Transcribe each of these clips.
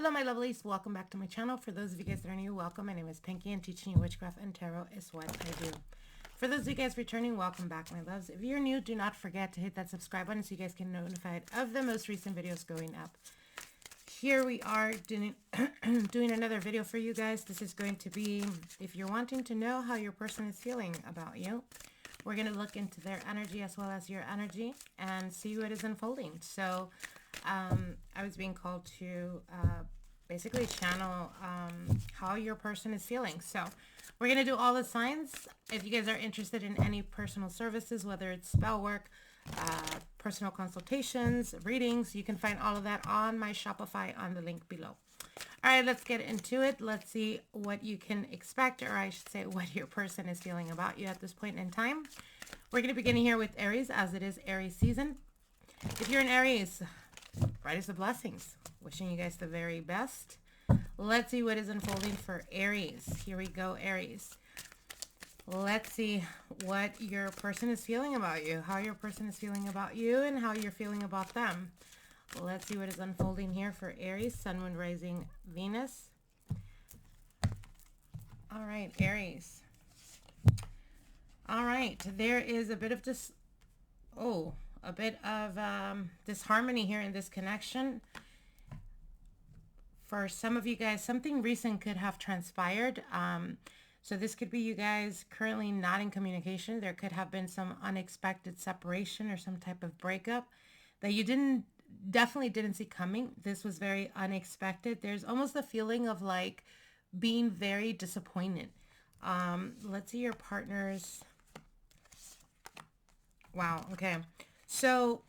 Hello my lovelies, welcome back to my channel. For those of you guys that are new, welcome. My name is Pinky and teaching you witchcraft and tarot is what I do. For those of you guys returning, welcome back my loves. If you're new, do not forget to hit that subscribe button so you guys can be notified of the most recent videos going up. Here we are doing, doing another video for you guys. This is going to be if you're wanting to know how your person is feeling about you. We're going to look into their energy as well as your energy and see what is unfolding. So I was being called to basically channel how your person is feeling. So we're going to do all the signs. If you guys are interested in any personal services, whether it's spell work, personal consultations, readings, you can find all of that on my Shopify on the link below. All right, let's get into it. Let's see what you can expect, or I should say what your person is feeling about you at this point in time. We're going to begin here with Aries, as it is Aries season. If you're an Aries, brightest of blessings. Wishing you guys the very best. Let's see what is unfolding for Aries. Here we go, Aries. Let's see what your person is feeling about you, how your person is feeling about you, and how you're feeling about them. Let's see what is unfolding here for Aries, Sun, Moon, Rising, Venus. All right, Aries. All right, there is a bit of disharmony here in this connection. For some of you guys, something recent could have transpired. So this could be you guys currently not in communication. There could have been some unexpected separation or some type of breakup that you definitely didn't see coming. This was very unexpected. There's almost a feeling of like being very disappointed. Let's see your partner's. Wow. Okay. So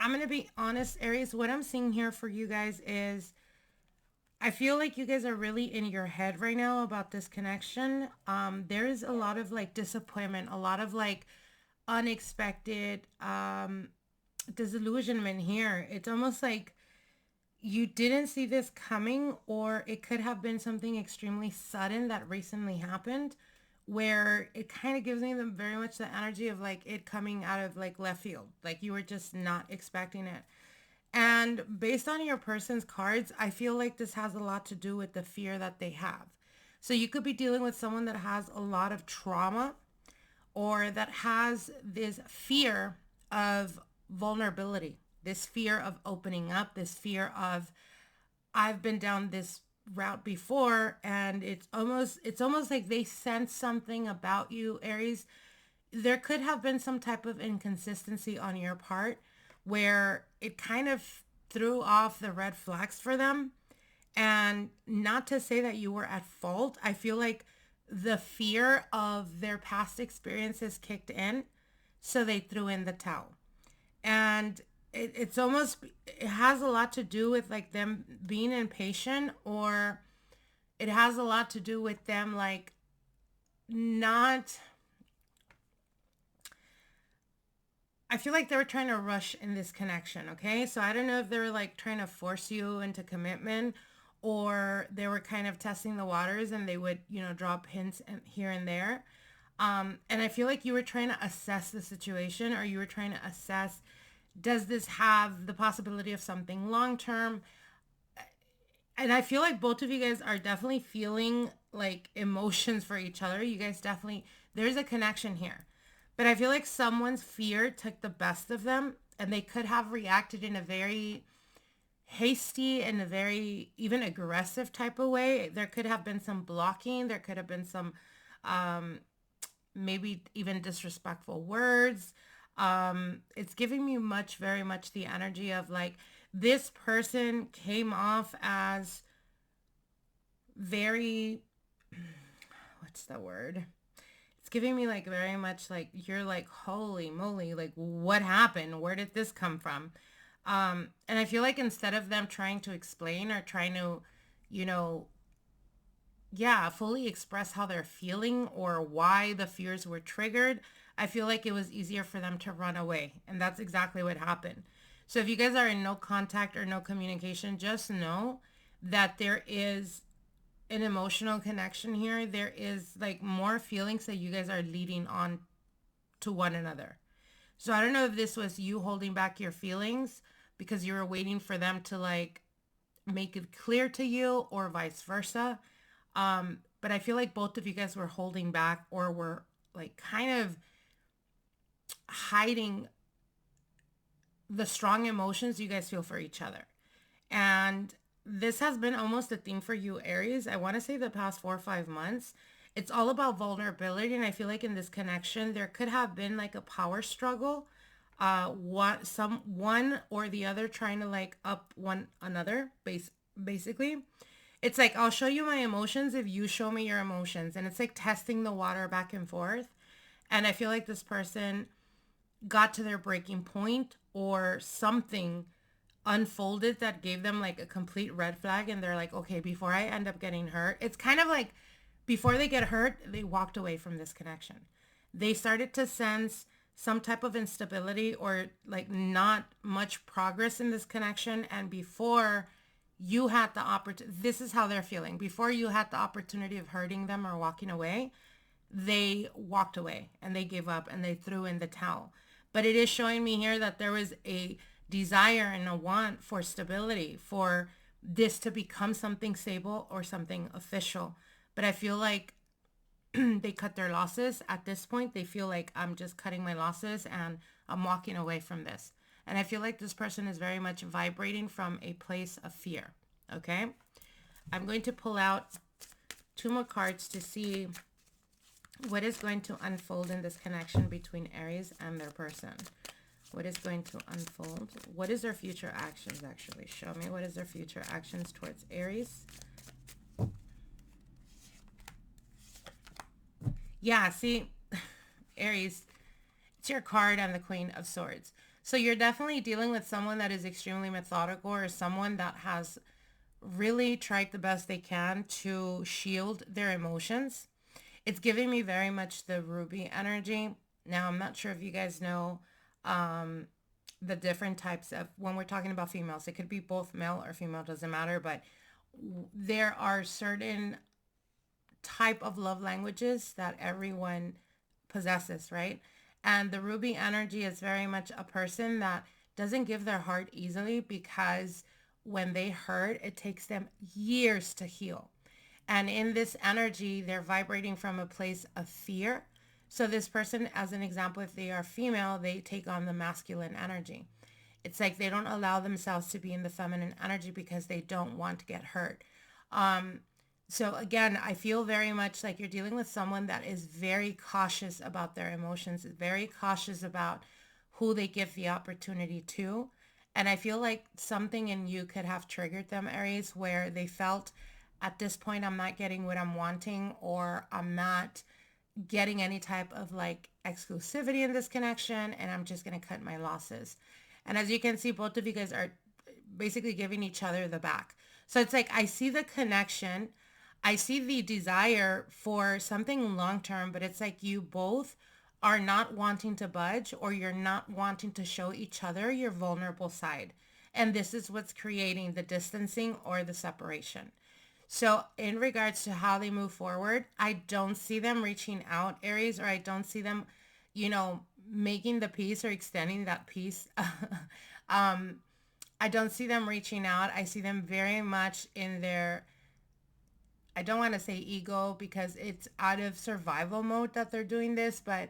I'm going to be honest, Aries, what I'm seeing here for you guys is I feel like you guys are really in your head right now about this connection. There is a lot of like disappointment, a lot of like unexpected disillusionment here. It's almost like you didn't see this coming, or it could have been something extremely sudden that recently happened, where it kind of gives me very much the energy of like it coming out of like left field, like you were just not expecting it. And based on your person's cards, I feel like this has a lot to do with the fear that they have. So you could be dealing with someone that has a lot of trauma, or that has this fear of vulnerability, this fear of opening up, this fear of I've been down this route before, and it's almost like they sense something about you, Aries. There could have been some type of inconsistency on your part where it kind of threw off the red flags for them. And not to say that you were at fault. I feel like the fear of their past experiences kicked in, so they threw in the towel. And it has a lot to do with like them being impatient, or it has a lot to do with them like not, I feel like they were trying to rush in this connection, okay? So I don't know if they were like trying to force you into commitment, or they were kind of testing the waters and they would, drop hints here and there. And I feel like you were trying to assess the situation, or you were trying to assess, does this have the possibility of something long-term? And I feel like both of you guys are definitely feeling like emotions for each other. You guys definitely, there's a connection here. But I feel like someone's fear took the best of them, and they could have reacted in a very hasty and a very even aggressive type of way. There could have been some blocking. There could have been some maybe even disrespectful words. It's giving me very much the energy of like this person came off as very, what's the word? It's giving me like very much like you're like, holy moly, like what happened? Where did this come from? And I feel like instead of them trying to explain or trying to, fully express how they're feeling or why the fears were triggered, I feel like it was easier for them to run away. And that's exactly what happened. So if you guys are in no contact or no communication, just know that there is an emotional connection here. There is like more feelings that you guys are leading on to one another. So I don't know if this was you holding back your feelings because you were waiting for them to like make it clear to you or vice versa. But I feel like both of you guys were holding back or were like kind of hiding the strong emotions you guys feel for each other. And this has been almost a theme for you, Aries. I want to say the past 4 or 5 months. It's all about vulnerability. And I feel like in this connection, there could have been like a power struggle. One or the other trying to like up one another, basically. It's like, I'll show you my emotions if you show me your emotions. And it's like testing the water back and forth. And I feel like this person got to their breaking point or something unfolded that gave them like a complete red flag. And they're like, okay, before I end up getting hurt, it's kind of like before they get hurt, they walked away from this connection. They started to sense some type of instability or like not much progress in this connection. And before you had the opportunity, this is how they're feeling. Before you had the opportunity of hurting them or walking away, they walked away and they gave up and they threw in the towel. But it is showing me here that there was a desire and a want for stability, for this to become something stable or something official. But I feel like they cut their losses at this point. They feel like I'm just cutting my losses and I'm walking away from this. And I feel like this person is very much vibrating from a place of fear. Okay. I'm going to pull out 2 more cards to see what is going to unfold in this connection between Aries and their person. What is going to unfold? What is their future actions, actually? Show me what is their future actions towards Aries. Yeah, see, Aries, it's your card and the Queen of Swords. So you're definitely dealing with someone that is extremely methodical or someone that has really tried the best they can to shield their emotions. It's giving me very much the ruby energy. Now, I'm not sure if you guys know the different types of, when we're talking about females, it could be both male or female, doesn't matter, but there are certain type of love languages that everyone possesses, right? And the ruby energy is very much a person that doesn't give their heart easily, because when they hurt, it takes them years to heal. And in this energy, they're vibrating from a place of fear. So this person, as an example, if they are female, they take on the masculine energy. It's like they don't allow themselves to be in the feminine energy because they don't want to get hurt. So again, I feel very much like you're dealing with someone that is very cautious about their emotions, very cautious about who they give the opportunity to. And I feel like something in you could have triggered them, Aries, where they felt at this point, I'm not getting what I'm wanting, or I'm not getting any type of like exclusivity in this connection, and I'm just going to cut my losses. And as you can see, both of you guys are basically giving each other the back. So it's like, I see the connection. I see the desire for something long-term, but it's like you both are not wanting to budge, or you're not wanting to show each other your vulnerable side. And this is what's creating the distancing or the separation. So in regards to how they move forward, I don't see them reaching out, Aries, or I don't see them, making the peace or extending that peace. I don't see them reaching out. I see them very much in their, I don't want to say ego, because it's out of survival mode that they're doing this, but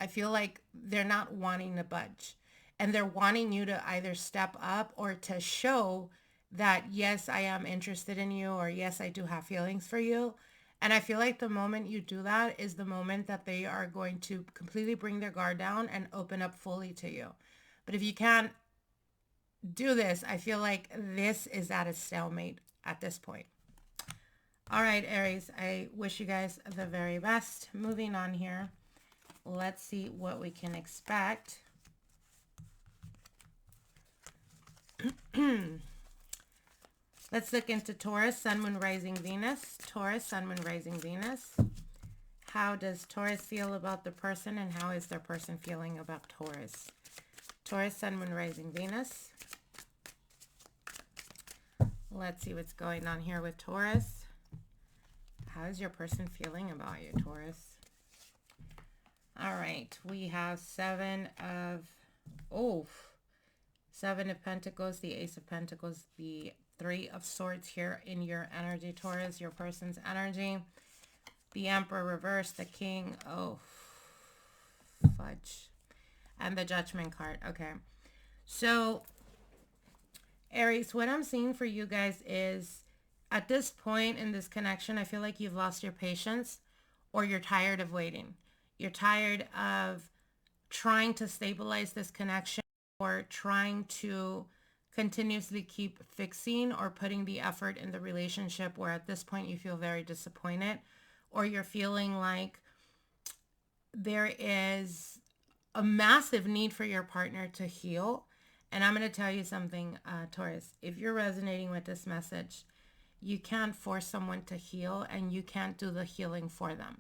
I feel like they're not wanting to budge, and they're wanting you to either step up or to show that, yes, I am interested in you, or yes, I do have feelings for you. And I feel like the moment you do that is the moment that they are going to completely bring their guard down and open up fully to you. But if you can't do this, I feel like this is at a stalemate at this point. All right, Aries, I wish you guys the very best. Moving on here. Let's see what we can expect. Let's look into Taurus, Sun, Moon, Rising, Venus. Taurus, Sun, Moon, Rising, Venus. How does Taurus feel about the person, and how is their person feeling about Taurus? Taurus, Sun, Moon, Rising, Venus. Let's see what's going on here with Taurus. How is your person feeling about you, Taurus? All right, we have Seven of Pentacles, the Ace of Pentacles, the Three of Swords here in your energy, Taurus, your person's energy. The Emperor reverse, the King, oh, fudge. And the Judgment card, okay. So, Aries, what I'm seeing for you guys is, at this point in this connection, I feel like you've lost your patience or you're tired of waiting. You're tired of trying to stabilize this connection or trying to continuously keep fixing or putting the effort in the relationship, where at this point you feel very disappointed, or you're feeling like there is a massive need for your partner to heal. And I'm going to tell you something, Taurus, if you're resonating with this message, you can't force someone to heal and you can't do the healing for them.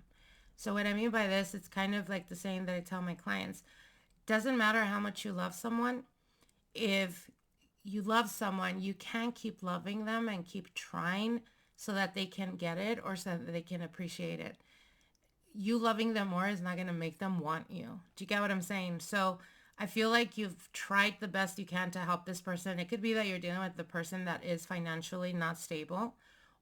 So what I mean by this, it's kind of like the saying that I tell my clients. Doesn't matter how much you love someone. If you love someone, you can't keep loving them and keep trying so that they can get it or so that they can appreciate it. You loving them more is not going to make them want you. Do you get what I'm saying? So I feel like you've tried the best you can to help this person. It could be that you're dealing with the person that is financially not stable,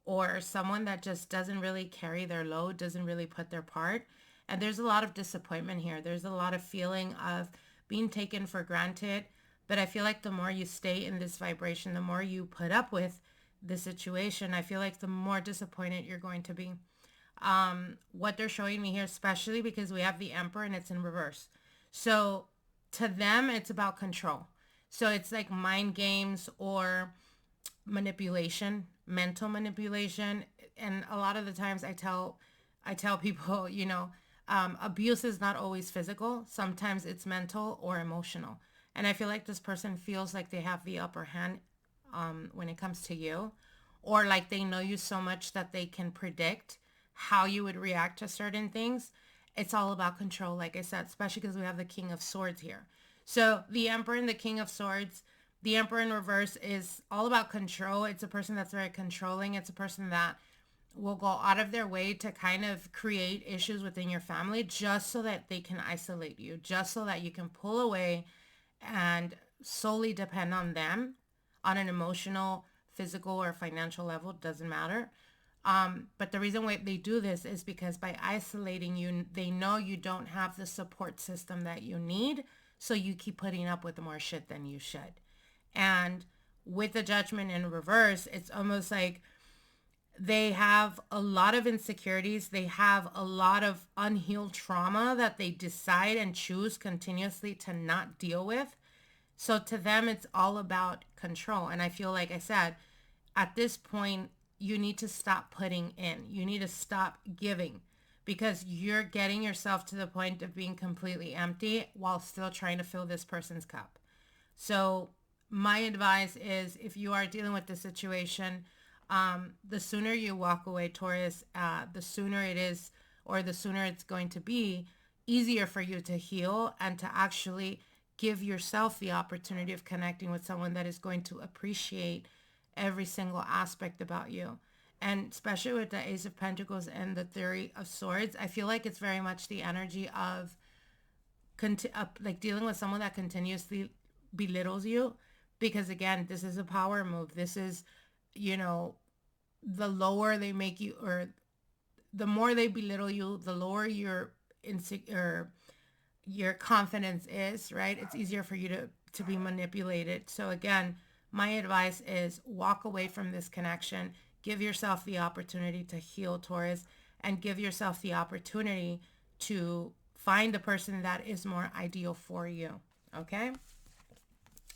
or someone that just doesn't really carry their load, doesn't really put their part. And there's a lot of disappointment here. There's a lot of feeling of being taken for granted. But I feel like the more you stay in this vibration, the more you put up with the situation, I feel like the more disappointed you're going to be. What they're showing me here, especially because we have the Emperor and it's in reverse. So to them, it's about control. So it's like mind games or manipulation, mental manipulation. And a lot of the times I tell people, you know, abuse is not always physical. Sometimes it's mental or emotional. And I feel like this person feels like they have the upper hand when it comes to you, or like they know you so much that they can predict how you would react to certain things. It's all about control, like I said, especially because we have the King of Swords here. So the Emperor and the King of Swords, the Emperor in reverse is all about control. It's a person that's very controlling. It's a person that will go out of their way to kind of create issues within your family just so that they can isolate you, just so that you can pull away and solely depend on them on an emotional, physical, or financial level. Doesn't matter. But the reason why they do this is because by isolating you, they know you don't have the support system that you need. So you keep putting up with more shit than you should. And with the Judgment in reverse, it's almost like they have a lot of insecurities. They have a lot of unhealed trauma that they decide and choose continuously to not deal with. So to them, it's all about control. And I feel like I said, at this point, you need to stop putting in. You need to stop giving, because you're getting yourself to the point of being completely empty while still trying to fill this person's cup. So my advice is, if you are dealing with this situation, the sooner you walk away, Taurus, the sooner it is, or the sooner it's going to be easier for you to heal and to actually give yourself the opportunity of connecting with someone that is going to appreciate every single aspect about you. And especially with the Ace of Pentacles and the Three of Swords, I feel like it's very much the energy of like dealing with someone that continuously belittles you. Because again, this is a power move. This is, you know, the lower they make you, or the more they belittle you, the lower your your confidence is, right? It's easier for you to be manipulated. So again, my advice is walk away from this connection. Give yourself the opportunity to heal, Taurus, and give yourself the opportunity to find the person that is more ideal for you. Okay?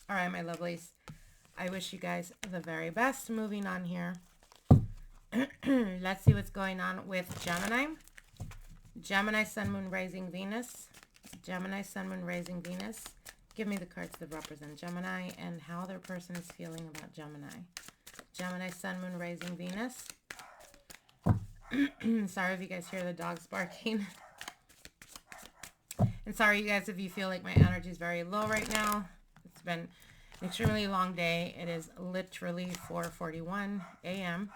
All right, my lovelies. I wish you guys the very best. Moving on here. Let's see what's going on with Gemini. Gemini, Sun, Moon, Rising, Venus. Gemini, Sun, Moon, Rising, Venus. Give me the cards that represent Gemini and how their person is feeling about Gemini. Gemini, Sun, Moon, Rising, Venus. Sorry if you guys hear the dogs barking. And sorry, you guys, if you feel like my energy is very low right now. It's been an extremely long day. It is literally 4:41 a.m.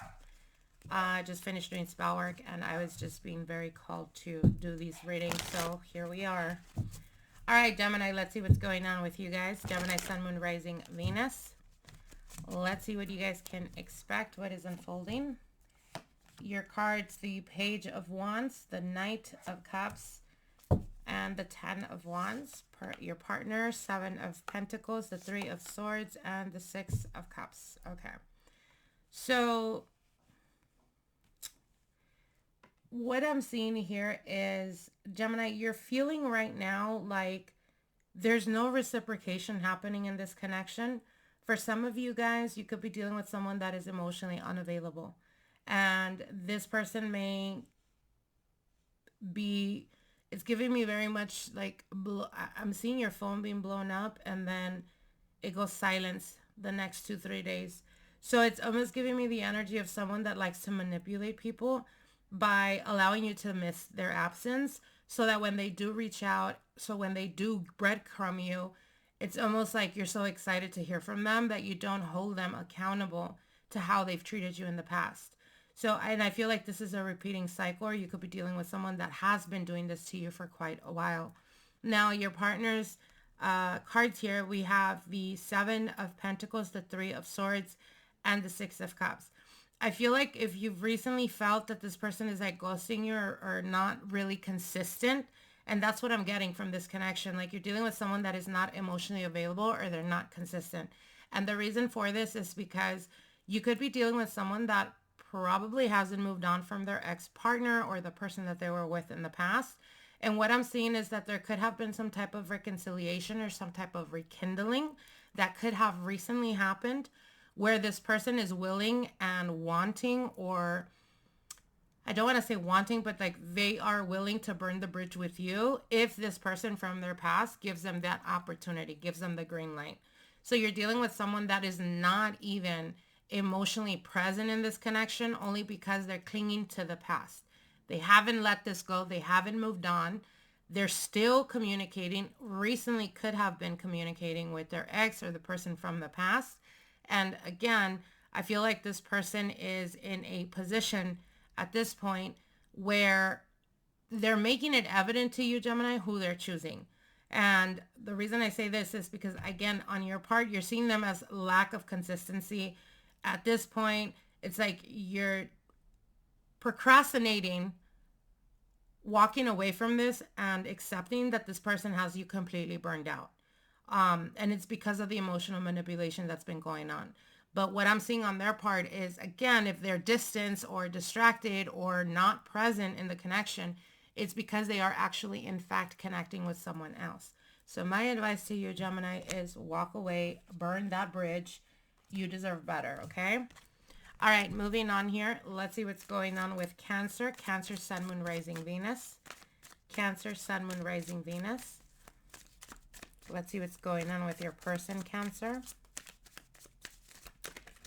I just finished doing spell work, and I was just being very called to do these readings. So here we are. All right, Gemini, let's see what's going on with you guys. Gemini, Sun, Moon, Rising, Venus. Let's see what you guys can expect, what is unfolding. Your cards, the Page of Wands, the Knight of Cups, and the 10 of Wands. Your partner, 7 of Pentacles, the 3 of Swords, and the 6 of Cups. Okay. So what I'm seeing here is, Gemini, you're feeling right now like there's no reciprocation happening in this connection. For some of you guys, you could be dealing with someone that is emotionally unavailable. And this person may be, it's giving me very much like, I'm seeing your phone being blown up and then it goes silence the next 2-3 days. So it's almost giving me the energy of someone that likes to manipulate people by allowing you to miss their absence, so that when they do reach out, so when they do breadcrumb you, it's almost like you're so excited to hear from them that you don't hold them accountable to how they've treated you in the past. So, and I feel like this is a repeating cycle, or you could be dealing with someone that has been doing this to you for quite a while. Now, your partner's cards here, we have the 7 of Pentacles, the 3 of Swords, and the 6 of Cups. I feel like if you've recently felt that this person is like ghosting you or not really consistent, and that's what I'm getting from this connection, like you're dealing with someone that is not emotionally available or they're not consistent. And the reason for this is because you could be dealing with someone that probably hasn't moved on from their ex-partner or the person that they were with in the past. And what I'm seeing is that there could have been some type of reconciliation or some type of rekindling that could have recently happened, where this person is willing and wanting, or I don't want to say wanting, but like they are willing to burn the bridge with you if this person from their past gives them that opportunity, gives them the green light. So you're dealing with someone that is not even emotionally present in this connection, only because they're clinging to the past. They haven't let this go. They haven't moved on. They're still communicating. Recently could have been communicating with their ex or the person from the past. And again, I feel like this person is in a position at this point where they're making it evident to you, Gemini, who they're choosing. And the reason I say this is because, again, on your part, you're seeing them as lack of consistency. At this point, it's like you're procrastinating, walking away from this and accepting that this person has you completely burned out. And it's because of the emotional manipulation that's been going on. But what I'm seeing on their part is, again, if they're distant or distracted or not present in the connection, it's because they are actually, in fact, connecting with someone else. So my advice to you, Gemini, is walk away, burn that bridge. You deserve better, okay? All right, moving on here. Let's see what's going on with Cancer. Cancer, Sun, Moon, Rising, Venus. Cancer, Sun, Moon, Rising, Venus. Let's see what's going on with your person, Cancer.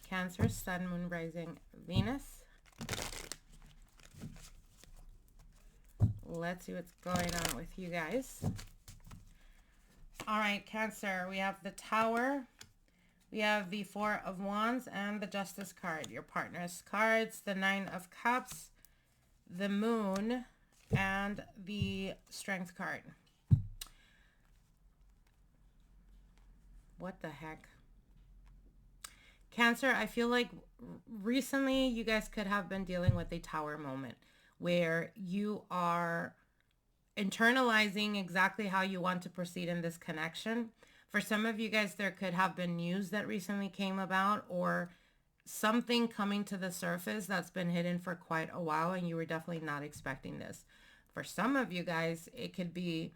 Cancer, Sun, Moon, Rising, Venus. Let's see what's going on with you guys. All right, Cancer, we have the Tower. We have the 4 of Wands and the Justice card. Your partner's cards, the 9 of Cups, the Moon, and the Strength card. What the heck? Cancer, I feel like recently you guys could have been dealing with a Tower moment where you are internalizing exactly how you want to proceed in this connection. For some of you guys, there could have been news that recently came about, or something coming to the surface that's been hidden for quite a while, and you were definitely not expecting this. For some of you guys, it could be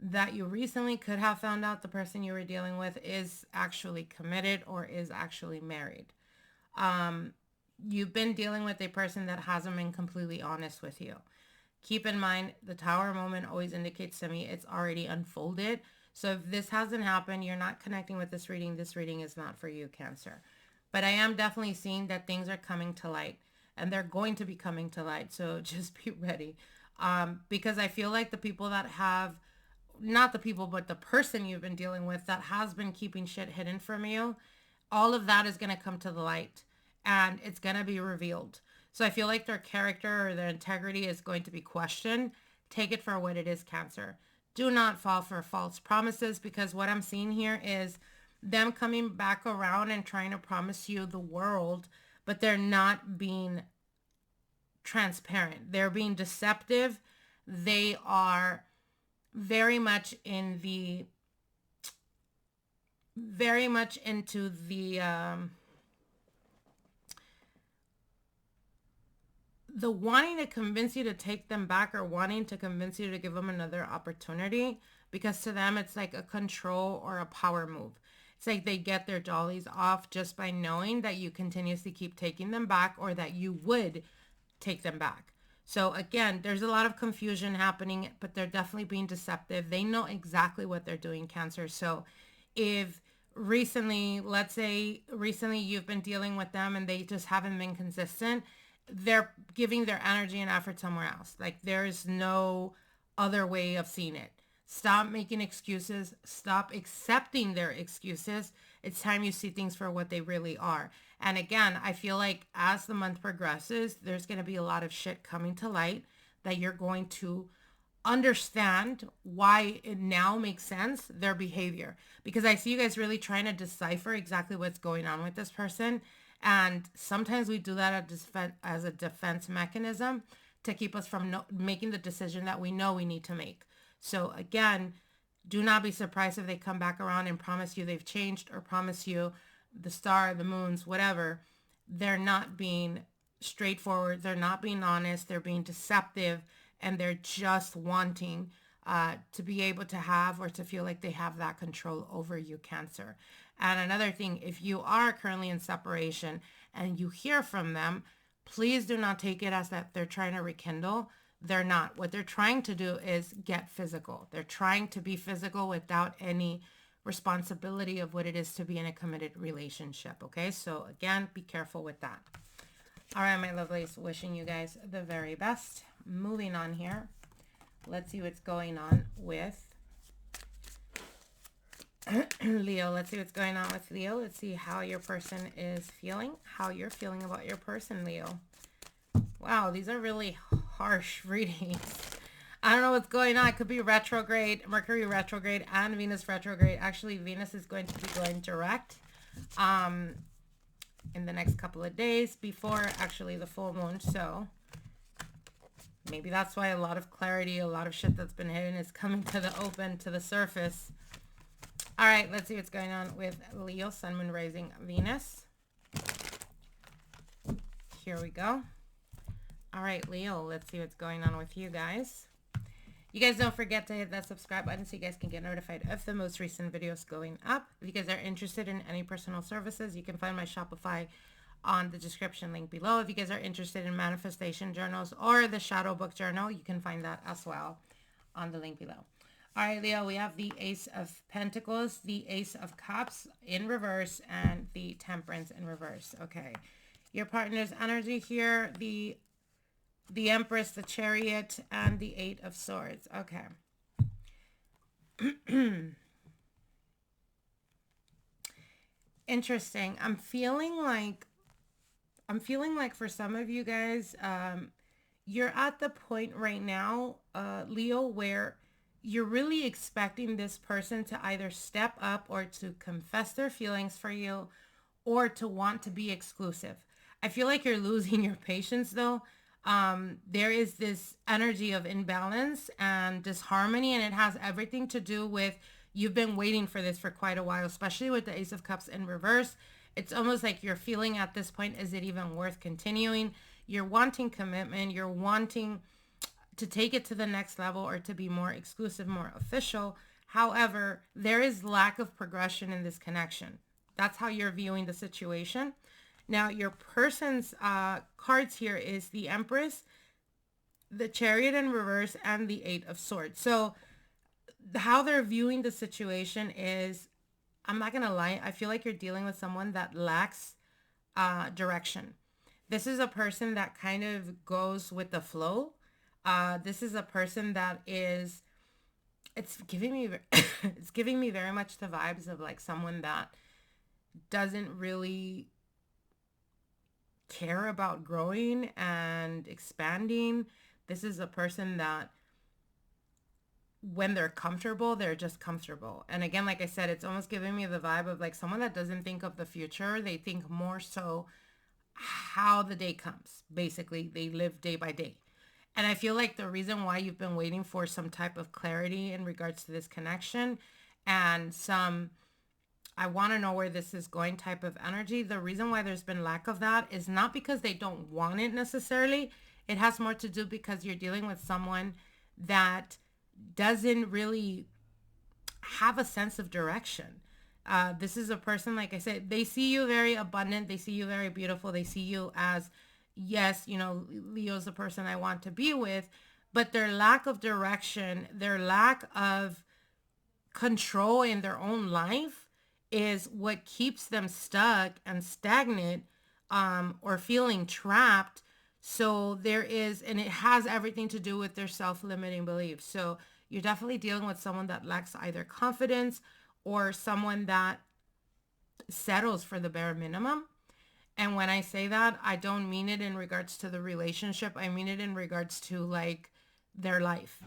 that you recently could have found out the person you were dealing with is actually committed or is actually married. You've been dealing with a person that hasn't been completely honest with you. Keep in mind, the Tower moment always indicates to me it's already unfolded. So if this hasn't happened, you're not connecting with this reading is not for you, Cancer. But I am definitely seeing that things are coming to light, and they're going to be coming to light. So just be ready. Because I feel like the people that have, not the people, but the person you've been dealing with that has been keeping shit hidden from you, all of that is going to come to the light and it's going to be revealed. So I feel like their character or their integrity is going to be questioned. Take it for what it is, Cancer. Do not fall for false promises, because what I'm seeing here is them coming back around and trying to promise you the world, but they're not being transparent. They're being deceptive. They are very much in the, very much into the wanting to convince you to take them back, or wanting to convince you to give them another opportunity, because to them it's like a control or a power move. It's like they get their jollies off just by knowing that you continuously keep taking them back, or that you would take them back. So again, there's a lot of confusion happening, but they're definitely being deceptive. They know exactly what they're doing, Cancer. So if recently, let's say recently you've been dealing with them and they just haven't been consistent, they're giving their energy and effort somewhere else. Like there's no other way of seeing it. Stop making excuses. Stop accepting their excuses. It's time you see things for what they really are. And again, I feel like as the month progresses, there's going to be a lot of shit coming to light that you're going to understand why it now makes sense, their behavior. Because I see you guys really trying to decipher exactly what's going on with this person. And sometimes we do that as a defense mechanism to keep us from making the decision that we know we need to make. So again, do not be surprised if they come back around and promise you they've changed, or promise you the star, the moons, whatever. They're not being straightforward. They're not being honest. They're being deceptive, and they're just wanting to be able to have, or to feel like they have that control over you, Cancer. And another thing, if you are currently in separation and you hear from them, please do not take it as that they're trying to rekindle. They're not. What they're trying to do is get physical. They're trying to be physical without any responsibility of what it is to be in a committed relationship. Okay, so again, be careful with that. All right, my lovelies, wishing you guys the very best. Moving on here. Let's see what's going on with Leo. Let's see what's going on with Leo. Let's see how your person is feeling, how you're feeling about your person, Leo. Wow, these are really harsh readings. I don't know what's going on. It could be retrograde, Mercury retrograde, and Venus retrograde. Actually, Venus is going to be going direct in the next couple of days before actually the full moon. So maybe that's why a lot of clarity, a lot of shit that's been hidden is coming to the open, to the surface. All right, let's see what's going on with Leo, Sun, Moon, Rising, Venus. Here we go. All right, Leo, let's see what's going on with you guys. You guys don't forget to hit that subscribe button so you guys can get notified of the most recent videos going up. If you guys are interested in any personal services, you can find my Shopify on the description link below. If you guys are interested in manifestation journals or the shadow book journal, you can find that as well on the link below. All right, Leo, we have the Ace of Pentacles, the Ace of Cups in reverse, and the Temperance in reverse. Okay, your partner's energy here, the Empress, the Chariot, and the Eight of Swords. Okay. Interesting. I'm feeling like for some of you guys, you're at the point right now, Leo, where you're really expecting this person to either step up or to confess their feelings for you, or to want to be exclusive. I feel like you're losing your patience though. There is this energy of imbalance and disharmony, and it has everything to do with you've been waiting for this for quite a while, especially with the Ace of Cups in reverse. It's almost like you're feeling at this point, is it even worth continuing? You're wanting commitment. You're wanting to take it to the next level, or to be more exclusive, more official. However, there is lack of progression in this connection. That's how you're viewing the situation. Now, your person's cards here is the Empress, the Chariot in reverse, and the Eight of Swords. So how they're viewing the situation is, I'm not going to lie, I feel like you're dealing with someone that lacks direction. This is a person that kind of goes with the flow. This is a person that is, it's giving me very much the vibes of like someone that doesn't really care about growing and expanding. This is a person that when they're comfortable, they're just comfortable. And again, like I said, it's almost giving me the vibe of like someone that doesn't think of the future. They think more so how the day comes. Basically, they live day by day. And I feel like the reason why you've been waiting for some type of clarity in regards to this connection and some, I want to know where this is going type of energy, the reason why there's been lack of that is not because they don't want it necessarily. It has more to do because you're dealing with someone that doesn't really have a sense of direction. This is a person, like I said, they see you very abundant. They see you very beautiful. They see you as, yes, you know, Leo's the person I want to be with, but their lack of direction, their lack of control in their own life is what keeps them stuck and stagnant, or feeling trapped. So there is, and it has everything to do with their self-limiting beliefs. So you're definitely dealing with someone that lacks either confidence or someone that settles for the bare minimum. And when I say that, I don't mean it in regards to the relationship. I mean it in regards to like their life.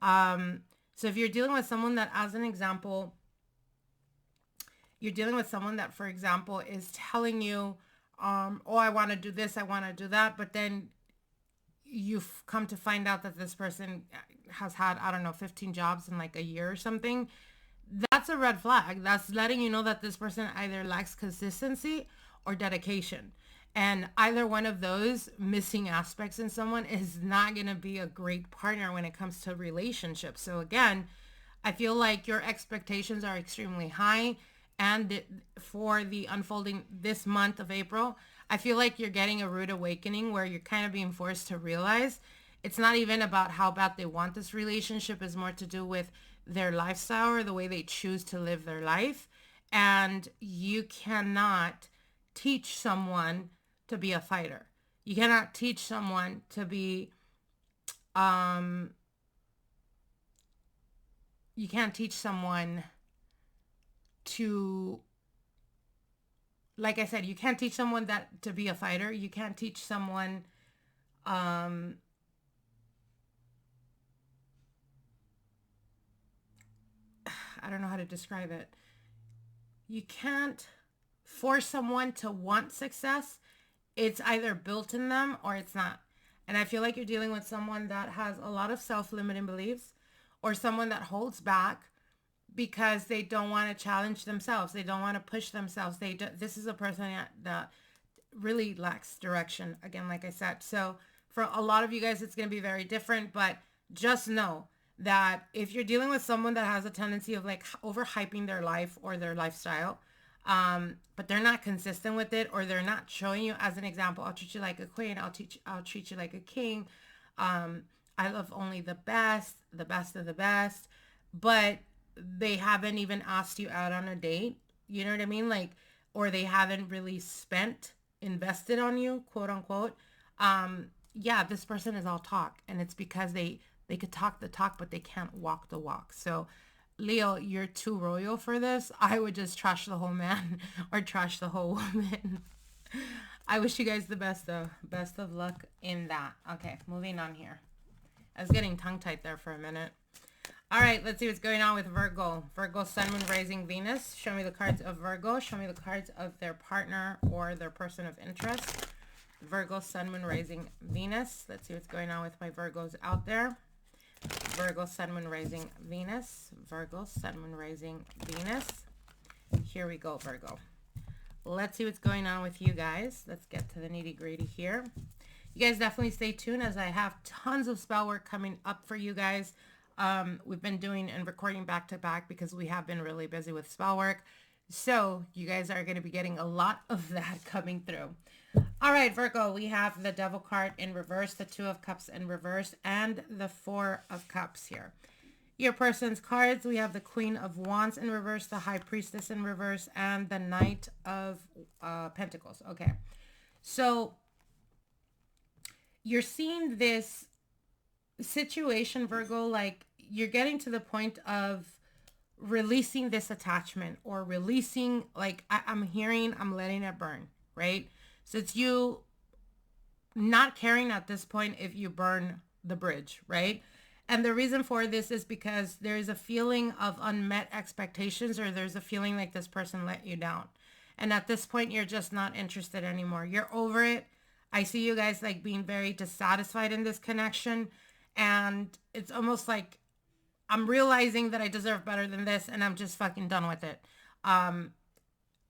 So if you're dealing with someone that, as an example, you're dealing with someone that, for example, is telling you, oh, I want to do this, I want to do that. But then you've come to find out that this person has had, I don't know, 15 jobs in like a year or something. That's a red flag. That's letting you know that this person either lacks consistency or dedication. And either one of those missing aspects in someone is not going to be a great partner when it comes to relationships. So again, I feel like your expectations are extremely high. And for the unfolding this month of April, I feel like you're getting a rude awakening where you're kind of being forced to realize it's not even about how bad they want this relationship. It's more to do with their lifestyle or the way they choose to live their life. And you cannot teach someone to be a fighter. You cannot teach someone to be, you can't teach someone to, like I said, you can't teach someone that to be a fighter. You can't teach someone, I don't know how to describe it. You can't force someone to want success. It's either built in them or it's not. And I feel like you're dealing with someone that has a lot of self-limiting beliefs, or someone that holds back because they don't want to challenge themselves. They don't want to push themselves. This is a person that really lacks direction, again, like I said. So for a lot of you guys, it's going to be very different, but just know that if you're dealing with someone that has a tendency of like overhyping their life or their lifestyle, but they're not consistent with it, or they're not showing you, as an example, I'll treat you like a queen, I'll treat you like a king, I love only the best of the best, but they haven't even asked you out on a date, you know what I mean? Like, or they haven't really invested on you, quote unquote. Yeah, this person is all talk, and it's because they could talk the talk, but they can't walk the walk. So Leo, you're too royal for this. I would just trash the whole man or trash the whole woman. I wish you guys the best though. Best of luck in that. Okay, moving on here. I was getting tongue-tied there for a minute. All right, let's see what's going on with Virgo. Virgo, Sun, Moon, Rising, Venus. Show me the cards of Virgo. Show me the cards of their partner or their person of interest. Virgo, Sun, Moon, Rising, Venus. Let's see what's going on with my Virgos out there. Virgo, Sun, Moon, Rising, Venus. Virgo, Sun, Moon, Rising, Venus. Here we go, Virgo. Let's see what's going on with you guys. Let's get to the nitty-gritty here. You guys definitely stay tuned, as I have tons of spell work coming up for you guys. We've been doing and recording back to back because we have been really busy with spell work. So you guys are going to be getting a lot of that coming through. All right, Virgo, we have the Devil card in reverse, the Two of Cups in reverse, and the Four of Cups here. Your person's cards, we have the Queen of Wands in reverse, the High Priestess in reverse, and the Knight of Pentacles. Okay, so you're seeing this situation, Virgo, like you're getting to the point of releasing this attachment, or releasing, like I'm letting it burn, right? So it's you not caring at this point if you burn the bridge, right? And the reason for this is because there is a feeling of unmet expectations, or there's a feeling like this person let you down. And at this point, you're just not interested anymore. You're over it. I see you guys like being very dissatisfied in this connection. And it's almost like I'm realizing that I deserve better than this, and I'm just fucking done with it.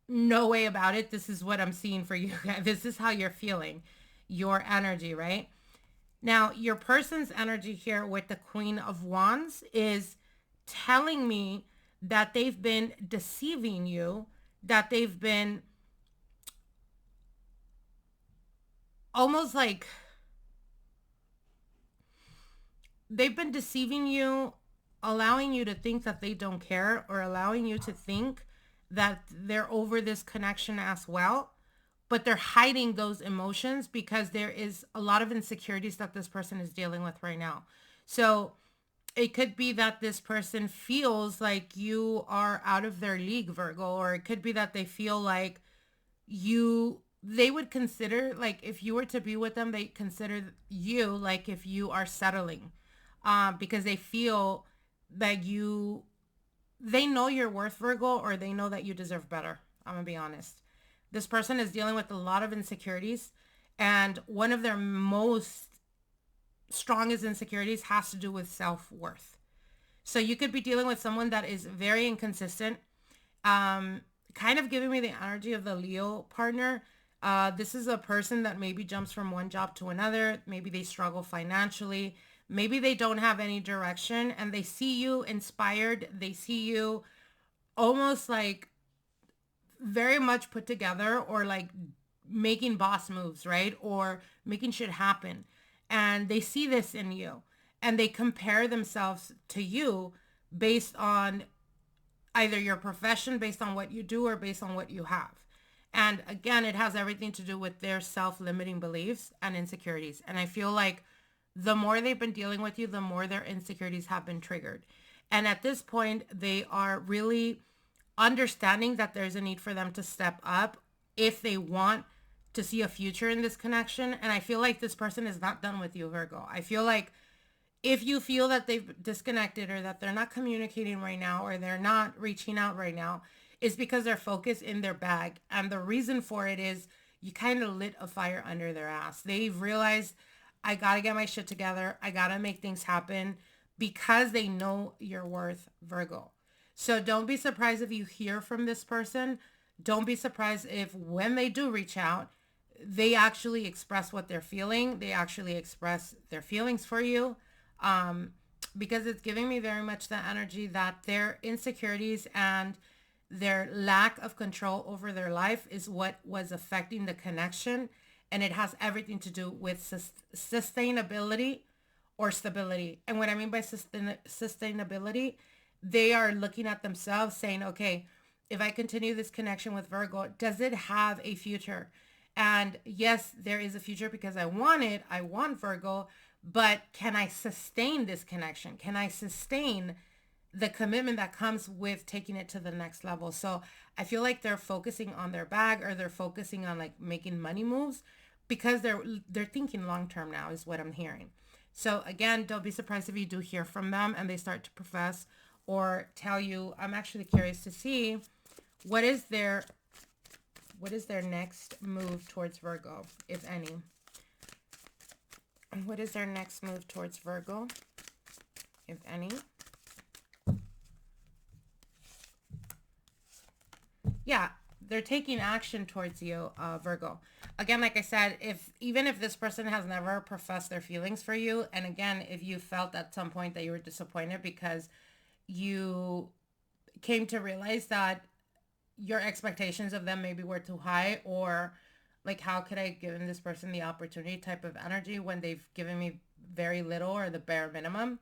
No way about it. This is what I'm seeing for you guys. This is how you're feeling, your energy, right? Now, your person's energy here with the Queen of Wands is telling me that they've been deceiving you, that they've been almost like they've been deceiving you, allowing you to think that they don't care, or allowing you to think that they're over this connection as well. But they're hiding those emotions because there is a lot of insecurities that this person is dealing with right now. So it could be that this person feels like you are out of their league, Virgo, or it could be that they feel like they would consider, like if you were to be with them, they consider you like if you are settling, because they feel that they know your worth, Virgo, or they know that you deserve better. I'm gonna be honest. This person is dealing with a lot of insecurities, and one of their most strongest insecurities has to do with self-worth. So you could be dealing with someone that is very inconsistent, kind of giving me the energy of the Leo partner. This is a person that maybe jumps from one job to another. Maybe they struggle financially. Maybe they don't have any direction, and they see you inspired. They see you almost like very much put together, or like making boss moves, right? Or making shit happen. And they see this in you, and they compare themselves to you based on either your profession, based on what you do, or based on what you have. And again, it has everything to do with their self-limiting beliefs and insecurities. And I feel like the more they've been dealing with you, the more their insecurities have been triggered. And at this point, they are really understanding that there's a need for them to step up if they want to see a future in this connection. And I feel like this person is not done with you, Virgo. I feel like if you feel that they've disconnected, or that they're not communicating right now, or they're not reaching out right now, it's because they're focused in their bag. And the reason for it is you kind of lit a fire under their ass. They've realized, I got to get my shit together. I got to make things happen, because they know your worth, Virgo. So don't be surprised if you hear from this person. Don't be surprised if when they do reach out, they actually express what they're feeling. They actually express their feelings for you, because it's giving me very much the energy that their insecurities and their lack of control over their life is what was affecting the connection. And it has everything to do with sustainability or stability. And what I mean by sustainability, they are looking at themselves saying, okay, if I continue this connection with Virgo, does it have a future? And yes, there is a future because I want it. I want Virgo, but can I sustain this connection? Can I sustain the commitment that comes with taking it to the next level? So I feel like they're focusing on their bag, or they're focusing on like making money moves, because they're thinking long-term now is what I'm hearing. So again, don't be surprised if you do hear from them and they start to profess or tell you. I'm actually curious to see what is their next move towards Virgo, if any. What is their next move towards Virgo, if any? Yeah, they're taking action towards you, Virgo. Again, like I said, even if this person has never professed their feelings for you, and again, if you felt at some point that you were disappointed because you came to realize that your expectations of them maybe were too high, or like, how could I give this person the opportunity type of energy when they've given me very little, or the bare minimum.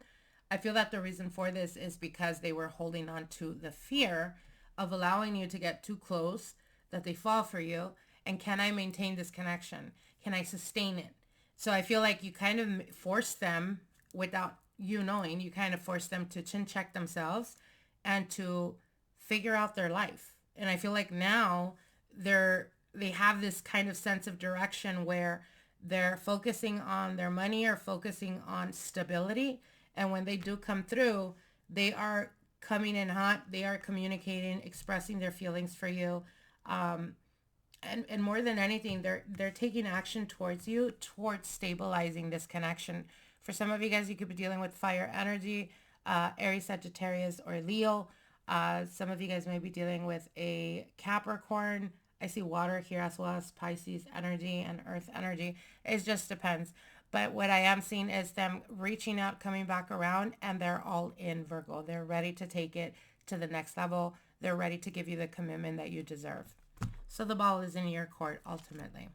I feel that the reason for this is because they were holding on to the fear of allowing you to get too close, that they fall for you. And can I maintain this connection? Can I sustain it? So I feel like you kind of forced them, without you knowing, you kind of forced them to chin check themselves and to figure out their life. And I feel like now they have this kind of sense of direction where they're focusing on their money or focusing on stability. And when they do come through, they are coming in hot. They are communicating, expressing their feelings for you. And more than anything, they're taking action towards you, towards stabilizing this connection. For some of you guys, you could be dealing with fire energy, Aries, Sagittarius, or Leo. Some of you guys may be dealing with a Capricorn. I see water here as well as Pisces energy and earth energy. It just depends. But what I am seeing is them reaching out, coming back around, and they're all in, Virgo. They're ready to take it to the next level. They're ready to give you the commitment that you deserve. So the ball is in your court ultimately.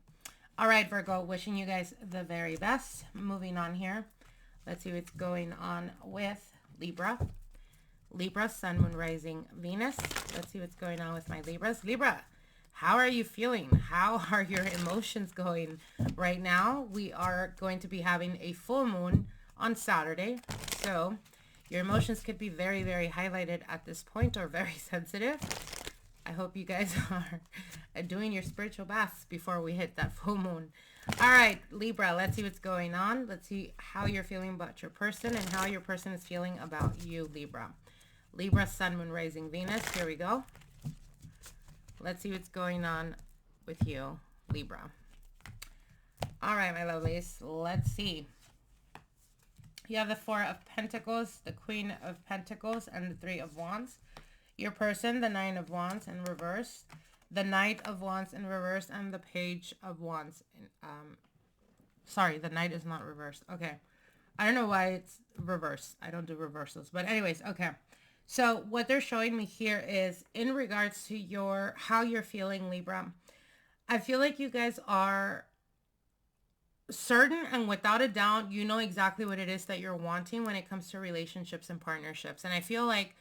All right, Virgo, wishing you guys the very best. Moving on here. Let's see what's going on with Libra. Libra, Sun, Moon, Rising, Venus. Let's see what's going on with my Libras. Libra, how are you feeling? How are your emotions going right now? We are going to be having a full moon on Saturday. So your emotions could be very, very highlighted at this point, or very sensitive. I hope you guys are doing your spiritual baths before we hit that full moon. All right, Libra, let's see what's going on. Let's see how you're feeling about your person and how your person is feeling about you, Libra. Libra, Sun, Moon, Rising, Venus. Here we go. Let's see what's going on with you, Libra. All right, my lovelies. Let's see. You have the Four of Pentacles, the Queen of Pentacles, and the Three of Wands. Your person, the Nine of Wands in reverse, the Knight of Wands in reverse, and the Page of Wands. Sorry, the Knight is not reversed. Okay. I don't know why it's reverse. I don't do reversals. But anyways, okay. So what they're showing me here is in regards to how you're feeling, Libra. I feel like you guys are certain and without a doubt, you know exactly what it is that you're wanting when it comes to relationships and partnerships. And I feel like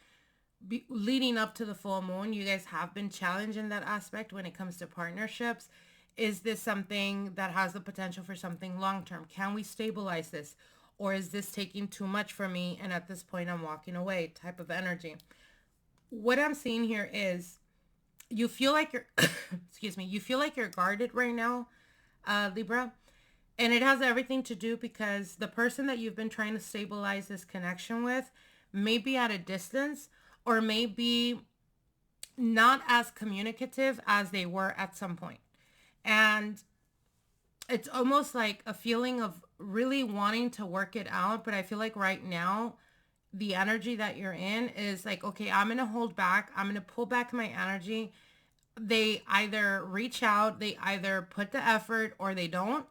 leading up to the full moon, you guys have been challenged in that aspect when it comes to partnerships. Is this something that has the potential for something long-term? Can we stabilize this? Or is this taking too much for me? And at this point, I'm walking away type of energy. What I'm seeing here is you feel like you're, excuse me, you feel like you're guarded right now, Libra. And it has everything to do because the person that you've been trying to stabilize this connection with may be at a distance, or maybe not as communicative as they were at some point. And it's almost like a feeling of really wanting to work it out. But I feel like right now, the energy that you're in is like, okay, I'm going to hold back. I'm going to pull back my energy. They either reach out, they either put the effort, or they don't.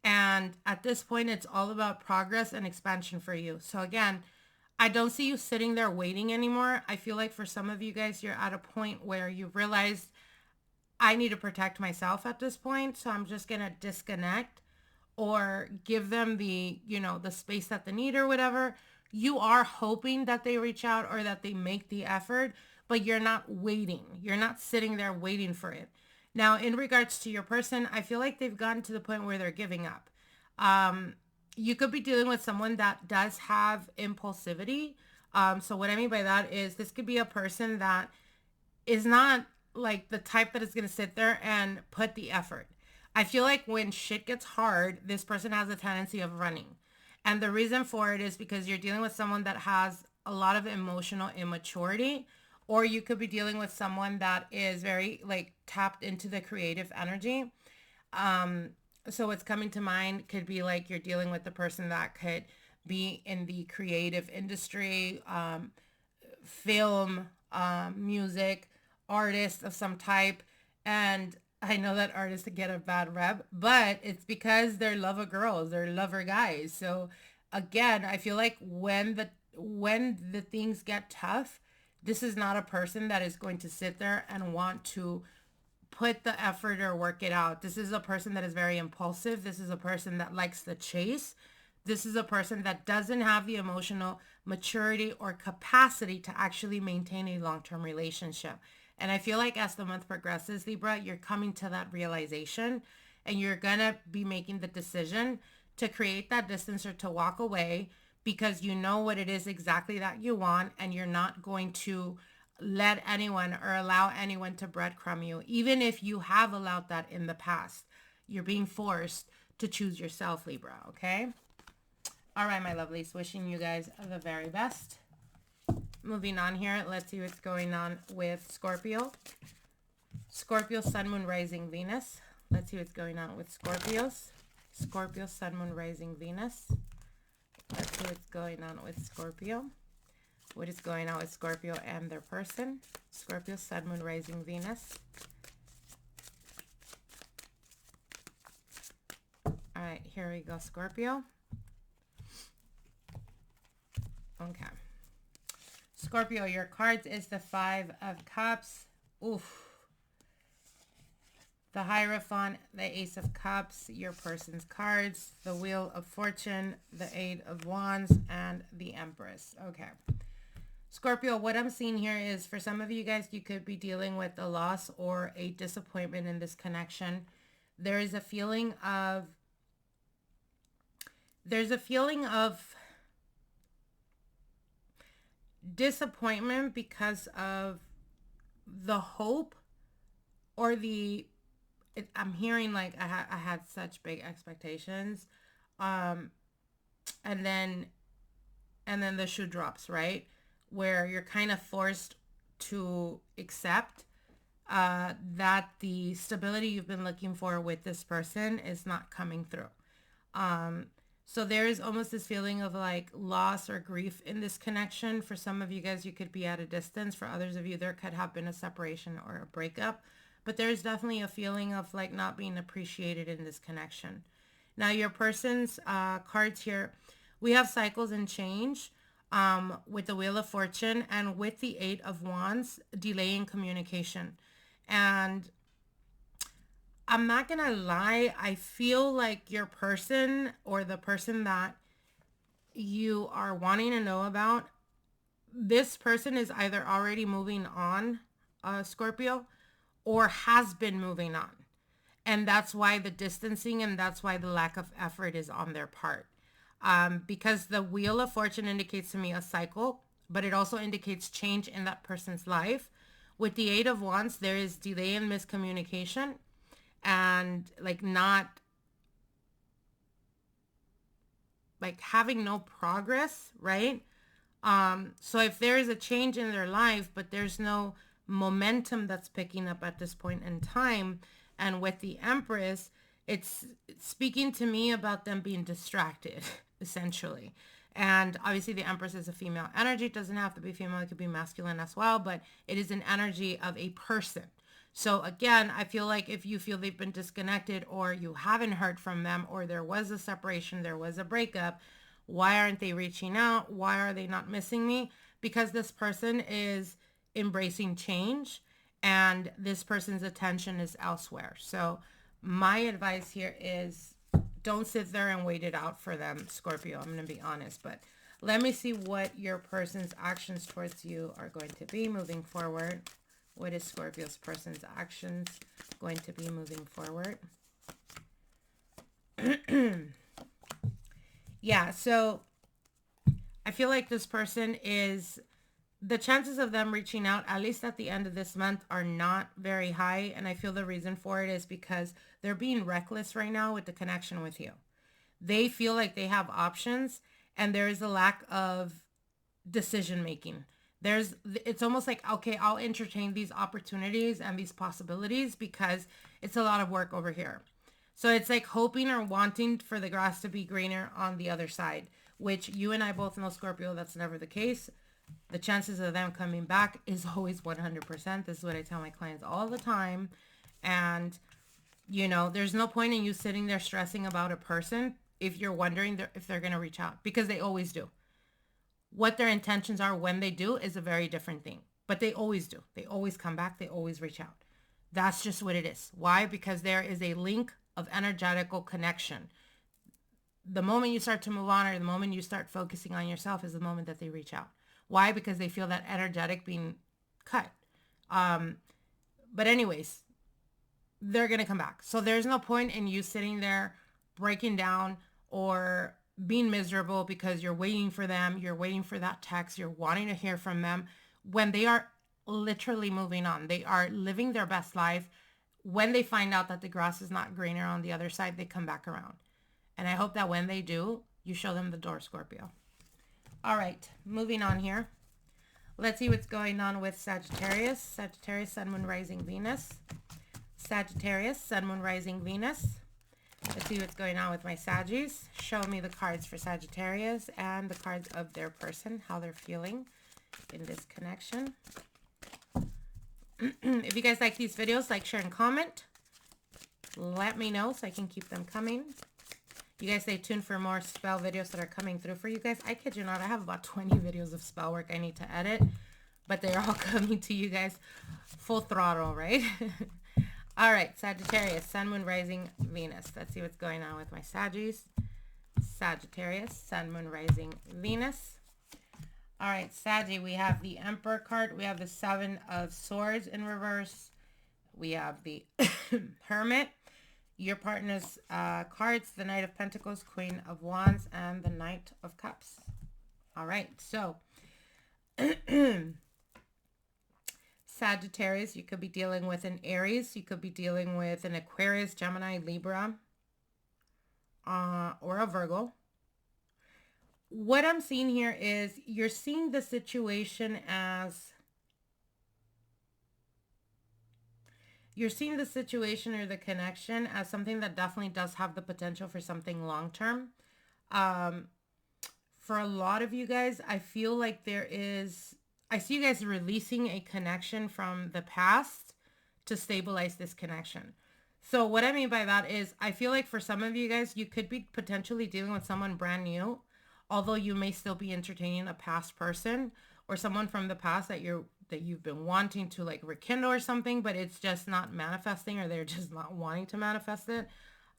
And at this point, it's all about progress and expansion for you. So again, I don't see you sitting there waiting anymore. I feel like for some of you guys, you're at a point where you realized I need to protect myself at this point. So I'm just going to disconnect or give them the, the space that they need or whatever. You are hoping that they reach out or that they make the effort, but you're not waiting. You're not sitting there waiting for it. Now, in regards to your person, I feel like they've gotten to the point where they're giving up. You could be dealing with someone that does have impulsivity. So what I mean by that is this could be a person that is not like the type that is going to sit there and put the effort. I feel like when shit gets hard, this person has a tendency of running. And the reason for it is because you're dealing with someone that has a lot of emotional immaturity, or you could be dealing with someone that is very tapped into the creative energy. So what's coming to mind could be like you're dealing with the person that could be in the creative industry, film, music, artist of some type. And I know that artists get a bad rep, but it's because they're lover girls, they're lover guys. So again, I feel like when the things get tough, this is not a person that is going to sit there and want to put the effort or work it out. This is a person that is very impulsive. This is a person that likes the chase. This is a person that doesn't have the emotional maturity or capacity to actually maintain a long-term relationship. And I feel like as the month progresses, Libra, you're coming to that realization and you're going to be making the decision to create that distance or to walk away because you know what it is exactly that you want, and you're not going to let anyone or allow anyone to breadcrumb you. Even if you have allowed that in the past, you're being forced to choose yourself, Libra, okay? All right, my lovelies, wishing you guys the very best. Moving on here, let's see what's going on with Scorpio. Scorpio, Sun, Moon, Rising, Venus. Let's see what's going on with Scorpios. Scorpio, Sun, Moon, Rising, Venus. Let's see what's going on with Scorpio. What is going on with Scorpio and their person? Scorpio, Sun, Moon, Rising, Venus. All right, here we go, Scorpio. Okay. Scorpio, your cards is the Five of Cups. Oof. The Hierophant, the Ace of Cups, your person's cards, the Wheel of Fortune, the Eight of Wands, and the Empress. Okay. Scorpio, what I'm seeing here is for some of you guys, you could be dealing with a loss or a disappointment in this connection. There is a feeling of disappointment because of the hope or I'm hearing like I had such big expectations, and then the shoe drops, right? Where you're kind of forced to accept that the stability you've been looking for with this person is not coming through. So there is almost this feeling of like loss or grief in this connection. For some of you guys, you could be at a distance. For others of you, there could have been a separation or a breakup. But there's definitely a feeling of like not being appreciated in this connection. Now, your person's cards here, we have cycles and change with the Wheel of Fortune and with the Eight of Wands, delaying communication. And I'm not going to lie, I feel like your person or the person that you are wanting to know about, this person is either already moving on, Scorpio, or has been moving on. And that's why the distancing and that's why the lack of effort is on their part. Because the Wheel of Fortune indicates to me a cycle, but it also indicates change in that person's life. With the Eight of Wands, there is delay and miscommunication and like not like having no progress, right? So if there is a change in their life, but there's no momentum that's picking up at this point in time, and with the Empress, it's speaking to me about them being distracted, essentially. And obviously the Empress is a female energy. It doesn't have to be female. It could be masculine as well, but it is an energy of a person. So again, I feel like if you feel they've been disconnected or you haven't heard from them or there was a separation, there was a breakup, why aren't they reaching out? Why are they not missing me? Because this person is embracing change and this person's attention is elsewhere. So my advice here is don't sit there and wait it out for them, Scorpio. I'm going to be honest, but let me see what your person's actions towards you are going to be moving forward. What is Scorpio's person's actions going to be moving forward? Yeah, so I feel like this person is, the chances of them reaching out, at least at the end of this month, are not very high. And I feel the reason for it is because they're being reckless right now with the connection with you. They feel like they have options and there is a lack of decision making. It's almost like, okay, I'll entertain these opportunities and these possibilities because it's a lot of work over here. So it's like hoping or wanting for the grass to be greener on the other side, which you and I both know, Scorpio, that's never the case. The chances of them coming back is always 100%. This is what I tell my clients all the time. And, you know, there's no point in you sitting there stressing about a person if you're wondering if they're going to reach out, because they always do. What their intentions are when they do is a very different thing, but they always do. They always come back. They always reach out. That's just what it is. Why? Because there is a link of energetical connection. The moment you start to move on or the moment you start focusing on yourself is the moment that they reach out. Why? Because they feel that energetic being cut. But anyways, they're going to come back. So there's no point in you sitting there breaking down or being miserable because you're waiting for them. You're waiting for that text. You're wanting to hear from them when they are literally moving on. They are living their best life. When they find out that the grass is not greener on the other side, they come back around. And I hope that when they do, you show them the door, Scorpio. All right, moving on here. Let's see what's going on with Sagittarius. Sagittarius, Sun, Moon, Rising, Venus. Sagittarius, Sun, Moon, Rising, Venus. Let's see what's going on with my Saggies. Show me the cards for Sagittarius and the cards of their person, how they're feeling in this connection. If you guys like these videos, like, share, and comment. Let me know so I can keep them coming. You guys stay tuned for more spell videos that are coming through for you guys. I kid you not, I have about 20 videos of spell work I need to edit, but they're all coming to you guys full throttle, right? All right, Sagittarius, Sun, Moon, Rising, Venus. Let's see what's going on with my Saggies. Sagittarius, Sun, Moon, Rising, Venus. All right, Saggy, we have the Emperor card. We have the Seven of Swords in reverse. We have the Hermit. Your partner's cards, the Knight of Pentacles, Queen of Wands, and the Knight of Cups. All right, so Sagittarius, you could be dealing with an Aries. You could be dealing with an Aquarius, Gemini, Libra, or a Virgo. What I'm seeing here is you're seeing the situation as... You're seeing the situation or the connection as something that definitely does have the potential for something long-term. For a lot of you guys, I feel like there is... I see you guys releasing a connection from the past to stabilize this connection. So what I mean by that is I feel like for some of you guys, you could be potentially dealing with someone brand new, although you may still be entertaining a past person or someone from the past that you've been wanting to like rekindle or something, but it's just not manifesting, or they're just not wanting to manifest it.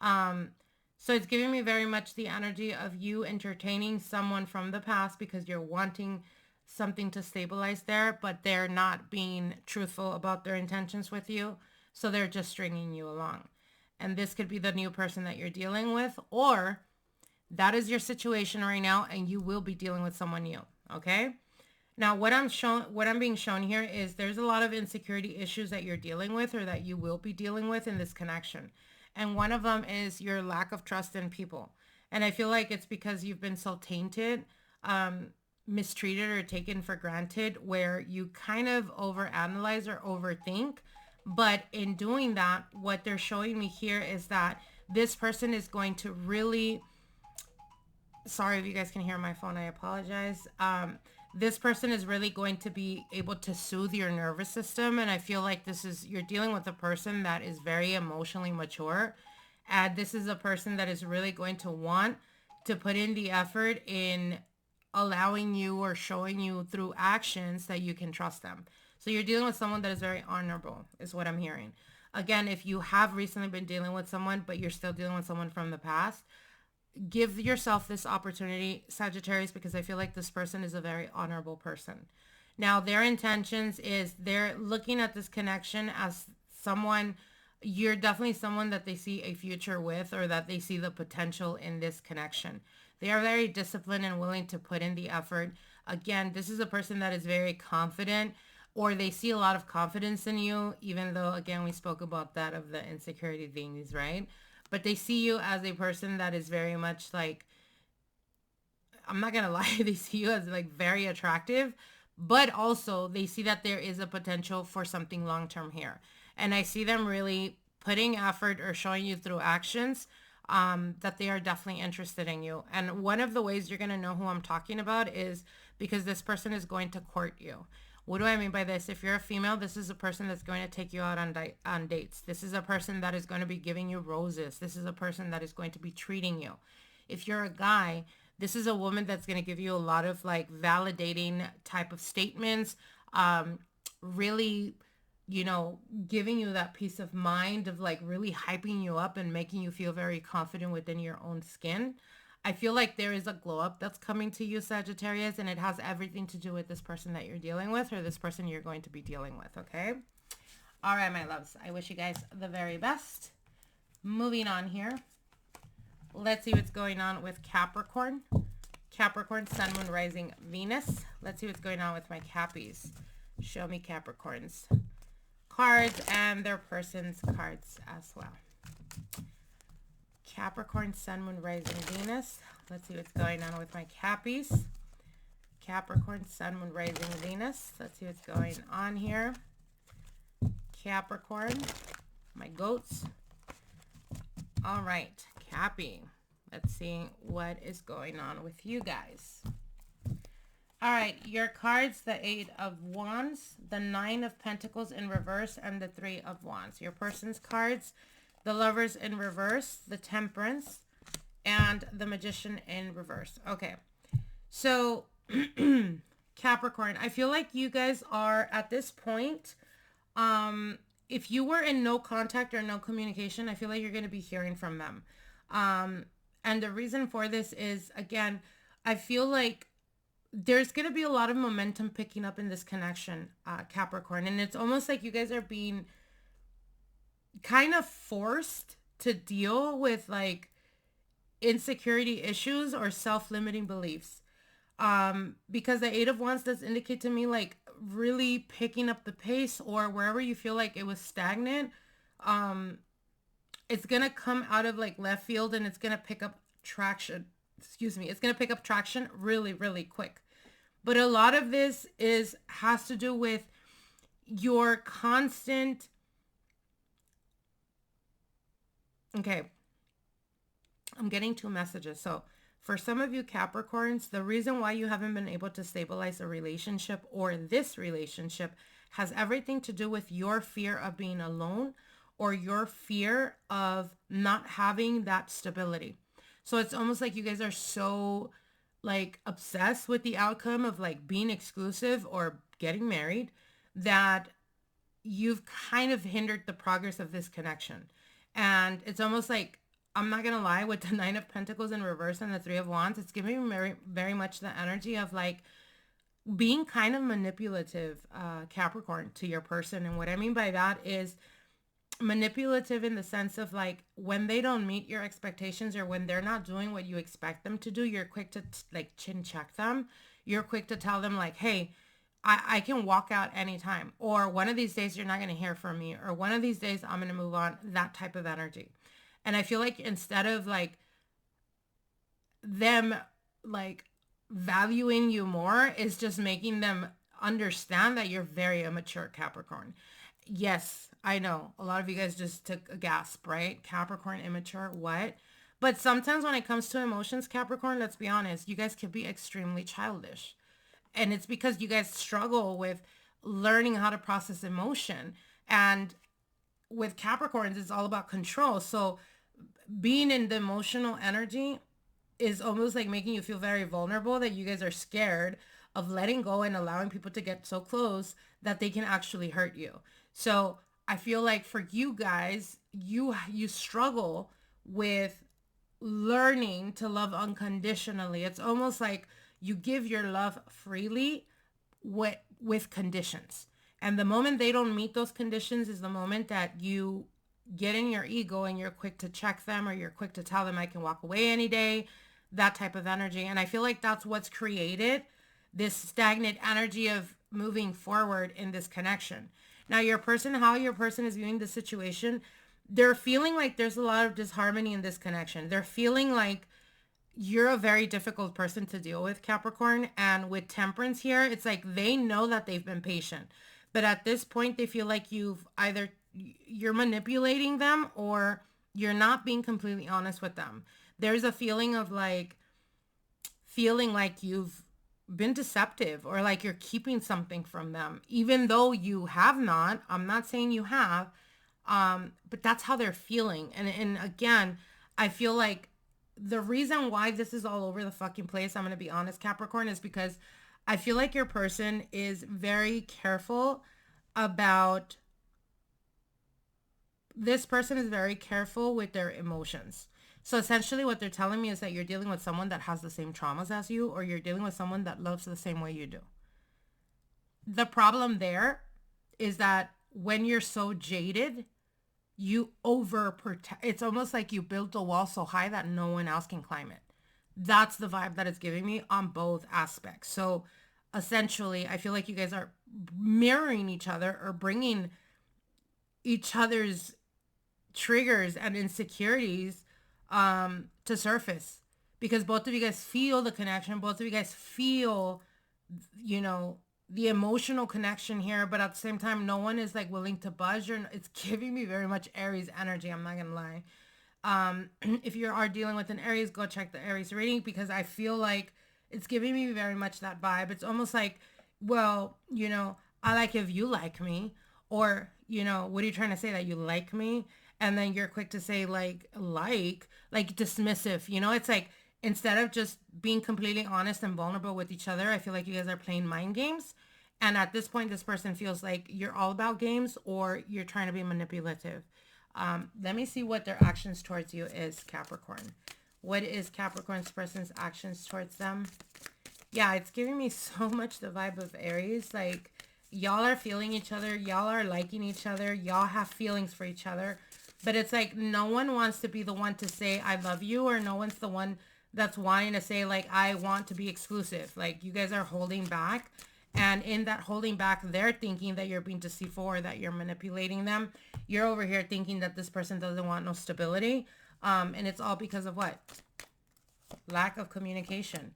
So it's giving me very much the energy of you entertaining someone from the past because you're wanting something to stabilize there, but they're not being truthful about their intentions with you. So they're just stringing you along. And this could be the new person that you're dealing with, or that is your situation right now and you will be dealing with someone new. Okay. Now, what I'm being shown here is there's a lot of insecurity issues that you're dealing with, or that you will be dealing with in this connection. And one of them is your lack of trust in people. And I feel like it's because you've been so tainted, mistreated, or taken for granted, where you kind of overanalyze or overthink. But in doing that, what they're showing me here is that this person is going to really... Sorry if you guys can hear my phone, I apologize. This person is really going to be able to soothe your nervous system. And I feel like you're dealing with a person that is very emotionally mature. And this is a person that is really going to want to put in the effort in allowing you or showing you through actions that you can trust them. So you're dealing with someone that is very honorable, is what I'm hearing. Again, if you have recently been dealing with someone, but you're still dealing with someone from the past, give yourself this opportunity, Sagittarius, because I feel like this person is a very honorable person. Now, their intentions is they're looking at this connection as someone, you're definitely someone that they see a future with, or that they see the potential in this connection. They are very disciplined and willing to put in the effort. Again, this is a person that is very confident, or they see a lot of confidence in you, even though, again, we spoke about that of the insecurity things, right? But they see you as a person that is very much like, I'm not going to lie, they see you as like very attractive, but also they see that there is a potential for something long-term here. And I see them really putting effort or showing you through actions that they are definitely interested in you. And one of the ways you're going to know who I'm talking about is because this person is going to court you. What do I mean by this? If you're a female, this is a person that's going to take you out on dates. This is a person that is going to be giving you roses. This is a person that is going to be treating you. If you're a guy, this is a woman that's going to give you a lot of like validating type of statements, really, you know, giving you that peace of mind of like really hyping you up and making you feel very confident within your own skin. I feel like there is a glow up that's coming to you, Sagittarius, and it has everything to do with this person that you're dealing with, or this person you're going to be dealing with, okay? All right, my loves. I wish you guys the very best. Moving on here. Let's see what's going on with Capricorn. Capricorn, Sun, Moon, Rising, Venus. Let's see what's going on with my Cappies. Show me Capricorn's cards and their person's cards as well. Capricorn, Sun, Moon, Rising, Venus. Let's see what's going on with my Cappies. Capricorn, Sun, Moon, Rising, Venus. Let's see what's going on here. Capricorn, my goats. All right, Cappy. Let's see what is going on with you guys. All right, your cards, the 8 of Wands, the 9 of Pentacles in reverse, and the 3 of Wands. Your person's cards, the Lovers in reverse, the Temperance, and the Magician in reverse. Okay, so Capricorn, I feel like you guys are at this point, if you were in no contact or no communication, I feel like you're going to be hearing from them. And the reason for this is, again, I feel like there's going to be a lot of momentum picking up in this connection, Capricorn. And it's almost like you guys are being kind of forced to deal with like insecurity issues or self-limiting beliefs. Because the 8 of Wands does indicate to me like really picking up the pace, or wherever you feel like it was stagnant, it's going to come out of like left field and it's going to pick up traction. Excuse me. It's going to pick up traction really, really quick. But a lot of this has to do with your constant. Okay. I'm getting 2 messages. So for some of you Capricorns, the reason why you haven't been able to stabilize a relationship or this relationship has everything to do with your fear of being alone or your fear of not having that stability. So it's almost like you guys are so like obsessed with the outcome of like being exclusive or getting married that you've kind of hindered the progress of this connection. And it's almost like, I'm not going to lie, with the 9 of Pentacles in reverse and the 3 of Wands, it's giving me very, very much the energy of like being kind of manipulative, Capricorn, to your person. And what I mean by that is manipulative in the sense of like when they don't meet your expectations or when they're not doing what you expect them to do, you're quick to like chin check them. You're quick to tell them like, hey, I can walk out anytime, or one of these days you're not going to hear from me, or one of these days I'm going to move on, that type of energy. And I feel like instead of like them like valuing you more, is just making them understand that you're very immature, Capricorn. Yes, I know a lot of you guys just took a gasp, right? Capricorn, immature, what? But sometimes when it comes to emotions, Capricorn, let's be honest, you guys can be extremely childish. And it's because you guys struggle with learning how to process emotion. And with Capricorns, it's all about control. So being in the emotional energy is almost like making you feel very vulnerable, that you guys are scared of letting go and allowing people to get so close that they can actually hurt you. So I feel like for you guys, you struggle with learning to love unconditionally. It's almost like you give your love freely with conditions. And the moment they don't meet those conditions is the moment that you get in your ego and you're quick to check them, or you're quick to tell them I can walk away any day, that type of energy. And I feel like that's what's created this stagnant energy of moving forward in this connection. Now, your person, how your person is viewing the situation, they're feeling like there's a lot of disharmony in this connection. They're feeling like you're a very difficult person to deal with, Capricorn. And with Temperance here, it's like they know that they've been patient. But at this point, they feel like you're manipulating them, or you're not being completely honest with them. There's a feeling of like, feeling like you've been deceptive, or like you're keeping something from them, even though you have not. I'm not saying you have, but that's how they're feeling. And again, I feel like the reason why this is all over the fucking place, I'm going to be honest, Capricorn, is because I feel like your person is very careful about, this person is very careful with their emotions. So essentially what they're telling me is that you're dealing with someone that has the same traumas as you, or you're dealing with someone that loves the same way you do. The problem there is that when you're so jaded, you overprotect. It's almost like you built a wall so high that no one else can climb it. That's the vibe that it's giving me on both aspects. So essentially, I feel like you guys are mirroring each other, or bringing each other's triggers and insecurities to surface, because both of you guys feel the connection. Both of you guys feel, you know, the emotional connection here, but at the same time, no one is like willing to budge. Or it's giving me very much Aries energy. I'm not gonna lie. If you are dealing with an Aries, go check the Aries reading, because I feel like it's giving me very much that vibe. It's almost like, well, you know, I like if you like me, or, you know, what are you trying to say, that you like me? And then you're quick to say like dismissive, you know, it's like, instead of just being completely honest and vulnerable with each other, I feel like you guys are playing mind games. And at this point, this person feels like you're all about games, or you're trying to be manipulative. Let me see what their actions towards you is, Capricorn. What is Capricorn's person's actions towards them? Yeah, it's giving me so much the vibe of Aries. Like, y'all are feeling each other. Y'all are liking each other. Y'all have feelings for each other. But it's like no one wants to be the one to say, I love you, or no one's the one that's wanting to say, like, I want to be exclusive. Like, you guys are holding back. And in that holding back, they're thinking that you're being deceitful, or that you're manipulating them. You're over here thinking that this person doesn't want no stability. And it's all because of what? Lack of communication.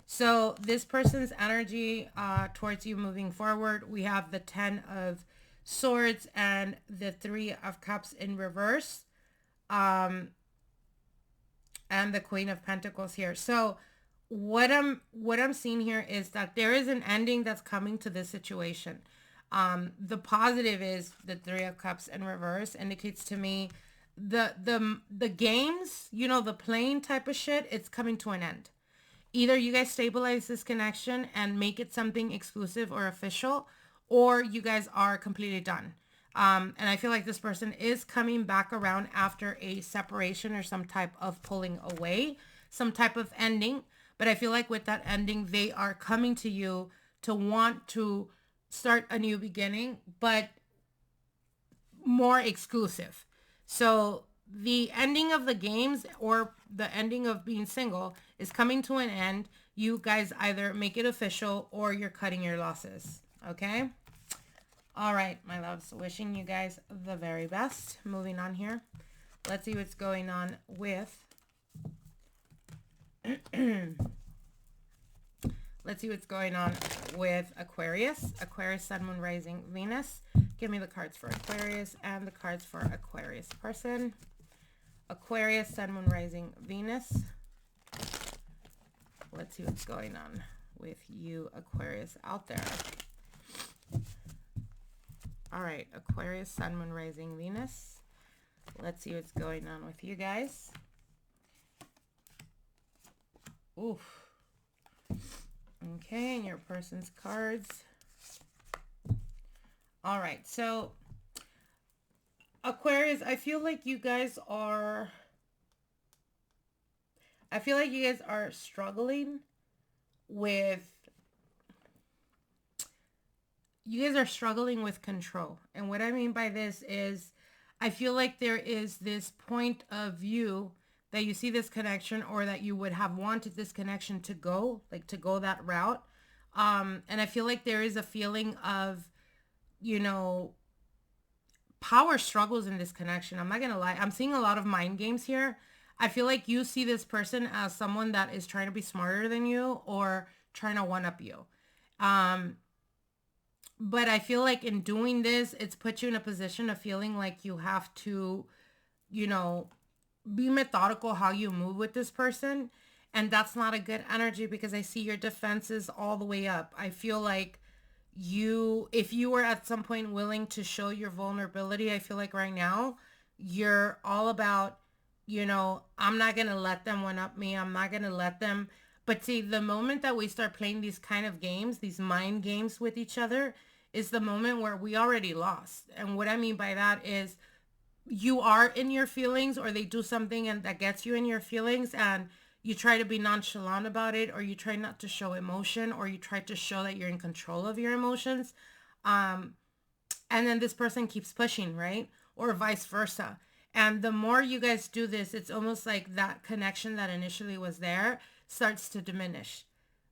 So this person's energy towards you moving forward, we have the 10 of Swords and the 3 of Cups in reverse. And the Queen of Pentacles here. So what I'm seeing here is that there is an ending that's coming to this situation. The positive is the 3 of Cups in reverse indicates to me the games, you know, the playing type of shit, it's coming to an end. Either you guys stabilize this connection and make it something exclusive or official, or you guys are completely done. And I feel like this person is coming back around after a separation or some type of pulling away, some type of ending. But I feel like with that ending, they are coming to you to want to start a new beginning, but more exclusive. So the ending of the games, or the ending of being single, is coming to an end. You guys either make it official, or you're cutting your losses. Okay? All right, my loves. Wishing you guys the very best. Moving on here. Let's see what's going on with... Let's see what's going on with Aquarius. Aquarius, Sun, Moon, Rising, Venus. Give me the cards for Aquarius and the cards for Aquarius person. Aquarius, Sun, Moon, Rising, Venus. Let's see what's going on with you, Aquarius, out there. All right, Aquarius, Sun, Moon, Rising, Venus. Let's see what's going on with you guys. Oof. Okay, and your person's cards. All right, so Aquarius, I feel like you guys are struggling with control. And what I mean by this is, I feel like there is this point of view that you see this connection, or that you would have wanted this connection to go, like to go that route. And I feel like there is a feeling of, you know, power struggles in this connection. I'm not going to lie. I'm seeing a lot of mind games here. I feel like you see this person as someone that is trying to be smarter than you, or trying to one-up you. But I feel like in doing this, it's put you in a position of feeling like you have to, you know, be methodical how you move with this person. And that's not a good energy, because I see your defenses all the way up. I feel like if you were at some point willing to show your vulnerability, I feel like right now you're all about, you know, I'm not going to let them one up me. I'm not going to let them. But see, the moment that we start playing these kind of games, these mind games with each other, is the moment where we already lost. And what I mean by that is, you are in your feelings, or they do something and that gets you in your feelings, and you try to be nonchalant about it, or you try not to show emotion, or you try to show that you're in control of your emotions. And then this person keeps pushing, right? Or vice versa. And the more you guys do this, it's almost like that connection that initially was there starts to diminish,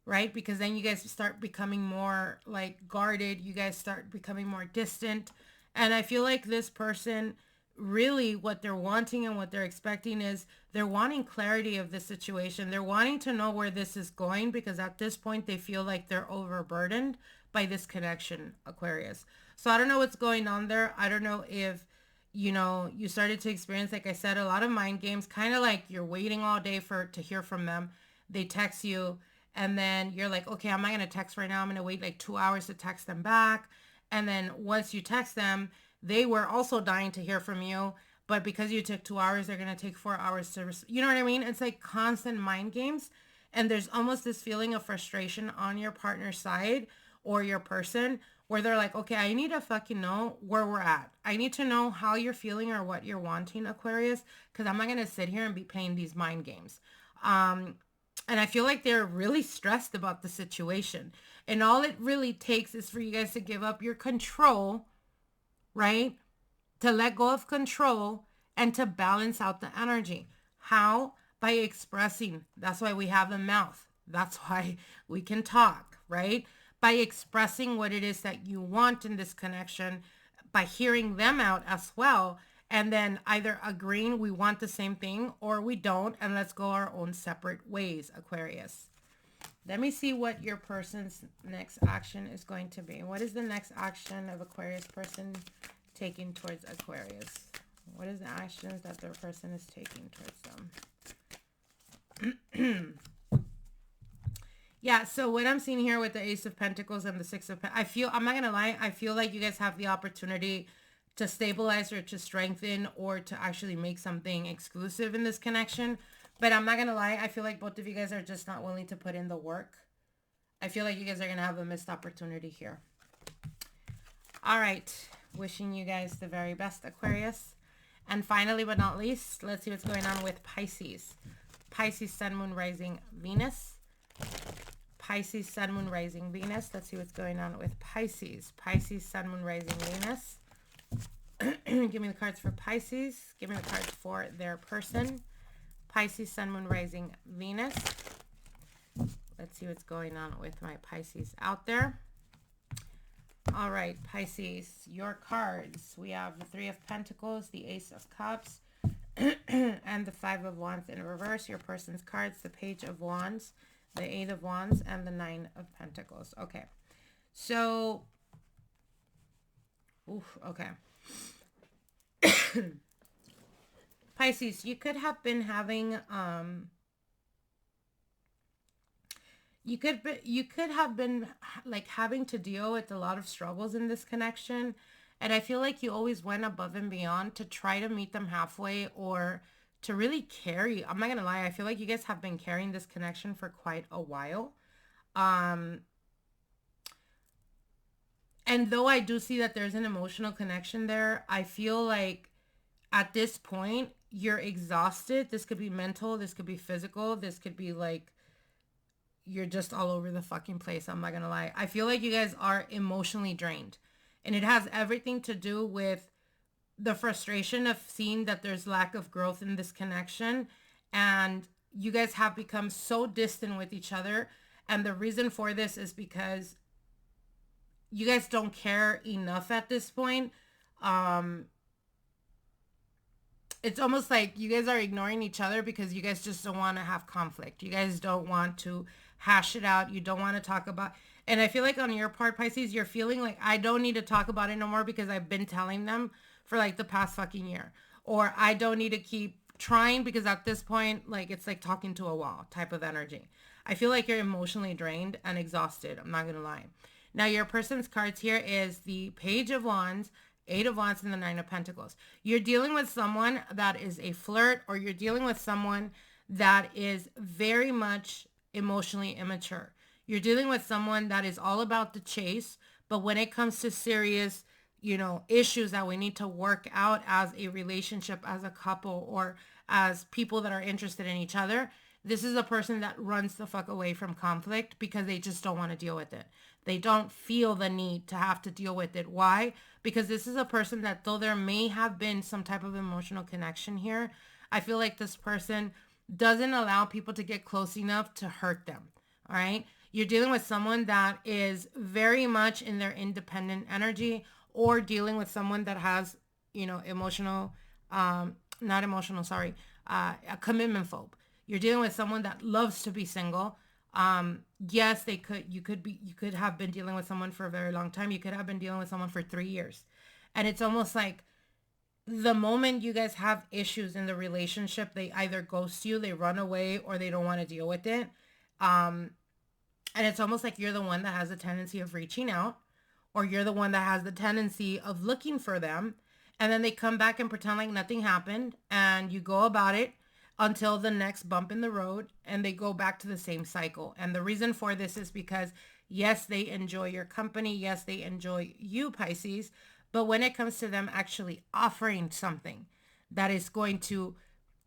right? Because then you guys start becoming more like guarded. You guys start becoming more distant. And I feel like this person really what they're wanting and what they're expecting is they're wanting clarity of the situation. They're wanting to know where this is going, because at this point they feel like they're overburdened by this connection, Aquarius. So I don't know what's going on there. I don't know if, you know, you started to experience, like I said, a lot of mind games, kind of like you're waiting all day to hear from them. They text you and then you're like, okay, I'm not going to text right now. I'm going to wait like 2 hours to text them back. And then once you text them, they were also dying to hear from you. But because you took 2 hours, they're going to take 4 hours to, you know what I mean? It's like constant mind games. And there's almost this feeling of frustration on your partner's side or your person, where they're like, okay, I need to fucking know where we're at. I need to know how you're feeling or what you're wanting, Aquarius, because I'm not going to sit here and be playing these mind games. And I feel like they're really stressed about the situation. And all it really takes is for you guys to give up your control, right? To let go of control and to balance out the energy. How? By expressing. That's why we have a mouth. That's why we can talk, right? By expressing what it is that you want in this connection, by hearing them out as well, and then either agreeing we want the same thing or we don't, and let's go our own separate ways, Aquarius. Let me see what your person's next action is going to be. What is the next action of Aquarius person taking towards Aquarius? What is the actions that their person is taking towards them? Yeah, so what I'm seeing here with the Ace of Pentacles and the Six of Pentacles, I'm not going to lie, I feel like you guys have the opportunity to stabilize or to strengthen or to actually make something exclusive in this connection. But I'm not going to lie, I feel like both of you guys are just not willing to put in the work. I feel like you guys are going to have a missed opportunity here. All right, wishing you guys the very best, Aquarius. And finally, but not least, let's see what's going on with Pisces. Pisces, Sun, Moon, Rising, Venus. Pisces, Sun, Moon, Rising, Venus. Let's see what's going on with Pisces. Pisces, Sun, Moon, Rising, Venus. Give me the cards for Pisces. Give me the cards for their person. Pisces, Sun, Moon, Rising, Venus. Let's see what's going on with my Pisces out there. All right, Pisces, your cards. We have the Three of Pentacles, the Ace of Cups, and the Five of Wands in reverse. Your person's cards, the Page of Wands, the Eight of Wands, and the Nine of Pentacles. Okay, so, okay. Pisces, you could have been having, you could have been like having to deal with a lot of struggles in this connection. And I feel like you always went above and beyond to try to meet them halfway or to really carry. I'm not going to lie. I feel like you guys have been carrying this connection for quite a while. And though I do see that there's an emotional connection there, I feel like at this point, you're exhausted. This could be mental. This could be physical. This could be like, you're just all over the fucking place. I'm not going to lie. I feel like you guys are emotionally drained. And it has everything to do with the frustration of seeing that there's lack of growth in this connection. And you guys have become so distant with each other. And the reason for this is because you guys don't care enough at this point. It's almost like you guys are ignoring each other because you guys just don't want to have conflict. You guys don't want to hash it out. You don't want to talk about. And I feel like on your part, Pisces, you're feeling like I don't need to talk about it no more because I've been telling them for like the past fucking year. Or I don't need to keep trying because at this point, like it's like talking to a wall type of energy. I feel like you're emotionally drained and exhausted. I'm not going to lie. Now your person's cards here is the Page of Wands, Eight of Wands, and the Nine of Pentacles. You're dealing with someone that is a flirt, or you're dealing with someone that is very much emotionally immature. You're dealing with someone that is all about the chase, but when it comes to serious, you know, issues that we need to work out as a relationship, as a couple, or as people that are interested in each other, this is a person that runs the fuck away from conflict because they just don't want to deal with it. They don't feel the need to have to deal with it. Why? Because this is a person that, though there may have been some type of emotional connection here, I feel like this person doesn't allow people to get close enough to hurt them. All right. You're dealing with someone that is very much in their independent energy, or dealing with someone that has, you know, emotional not emotional, sorry, a commitment phobe. You're dealing with someone that loves to be single. Yes, you could have been dealing with someone for a very long time. You could have been dealing with someone for 3 years. And it's almost like the moment you guys have issues in the relationship, they either ghost you, they run away, or they don't want to deal with it. And it's almost like you're the one that has a tendency of reaching out, or you're the one that has the tendency of looking for them. And then they come back and pretend like nothing happened, and you go about it until the next bump in the road, and they go back to the same cycle. And the reason for this is because, yes, they enjoy your company. Yes, they enjoy you, Pisces. But when it comes to them actually offering something that is going to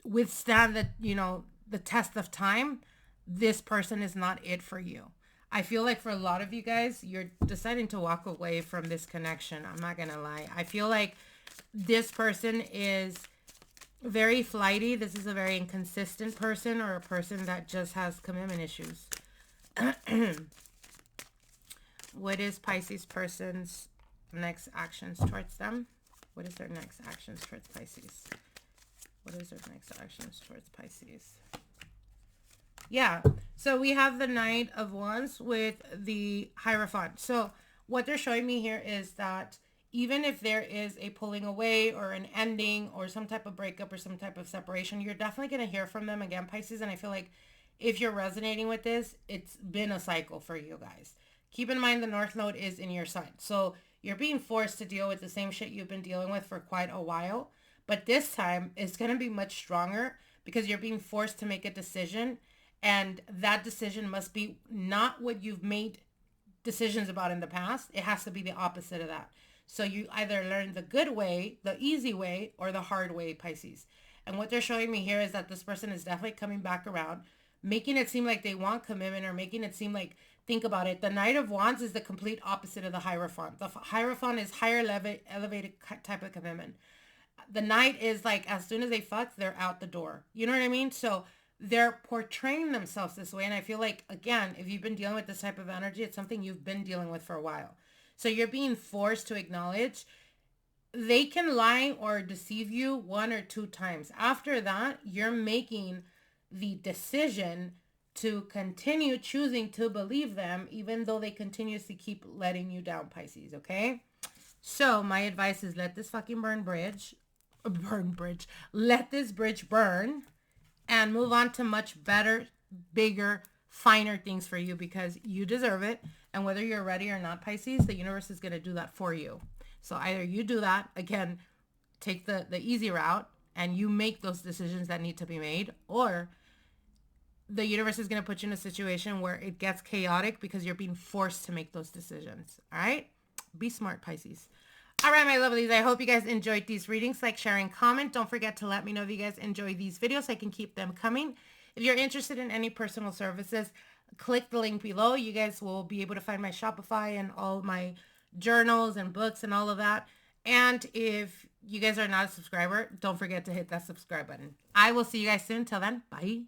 withstand the test of time, this person is not it for you. I feel like for a lot of you guys, you're deciding to walk away from this connection. I'm not going to lie. I feel like this person is very flighty. This is a very inconsistent person, or a person that just has commitment issues. What is Pisces person's next actions towards them? What is their next actions towards Pisces? What is their next actions towards Pisces? Yeah, so we have the Knight of Wands with the Hierophant. So what they're showing me here is that even if there is a pulling away or an ending or some type of breakup or some type of separation, you're definitely going to hear from them again, Pisces. And I feel like if you're resonating with this, it's been a cycle for you guys. Keep in mind the North Node is in your sign. So you're being forced to deal with the same shit you've been dealing with for quite a while. But this time it's going to be much stronger because you're being forced to make a decision. And that decision must be not what you've made decisions about in the past. It has to be the opposite of that. So you either learn the good way, the easy way, or the hard way, Pisces. And what they're showing me here is that this person is definitely coming back around, making it seem like they want commitment, or making it seem like, think about it. The Knight of Wands is the complete opposite of the Hierophant. The Hierophant is higher elevated type of commitment. The Knight is like, as soon as they fuck, they're out the door. You know what I mean? So they're portraying themselves this way. And I feel like, again, if you've been dealing with this type of energy, it's something you've been dealing with for a while. So you're being forced to acknowledge they can lie or deceive you 1 or 2 times. After that, you're making the decision to continue choosing to believe them, even though they continuously keep letting you down, Pisces, okay? So my advice is let this fucking let this bridge burn and move on to much better, bigger, finer things for you, because you deserve it. And whether you're ready or not, Pisces, the universe is going to do that for you. So either you do that, again, take the easy route, and you make those decisions that need to be made, or the universe is going to put you in a situation where it gets chaotic because you're being forced to make those decisions. All right? Be smart, Pisces. All right, my lovelies, I hope you guys enjoyed these readings. Like, share, and comment. Don't forget to let me know if you guys enjoy these videos so I can keep them coming. If you're interested in any personal services, click the link below. You guys will be able to find my Shopify and all my journals and books and all of that. And if you guys are not a subscriber, don't forget to hit that subscribe button. I will see you guys soon. Till then, bye.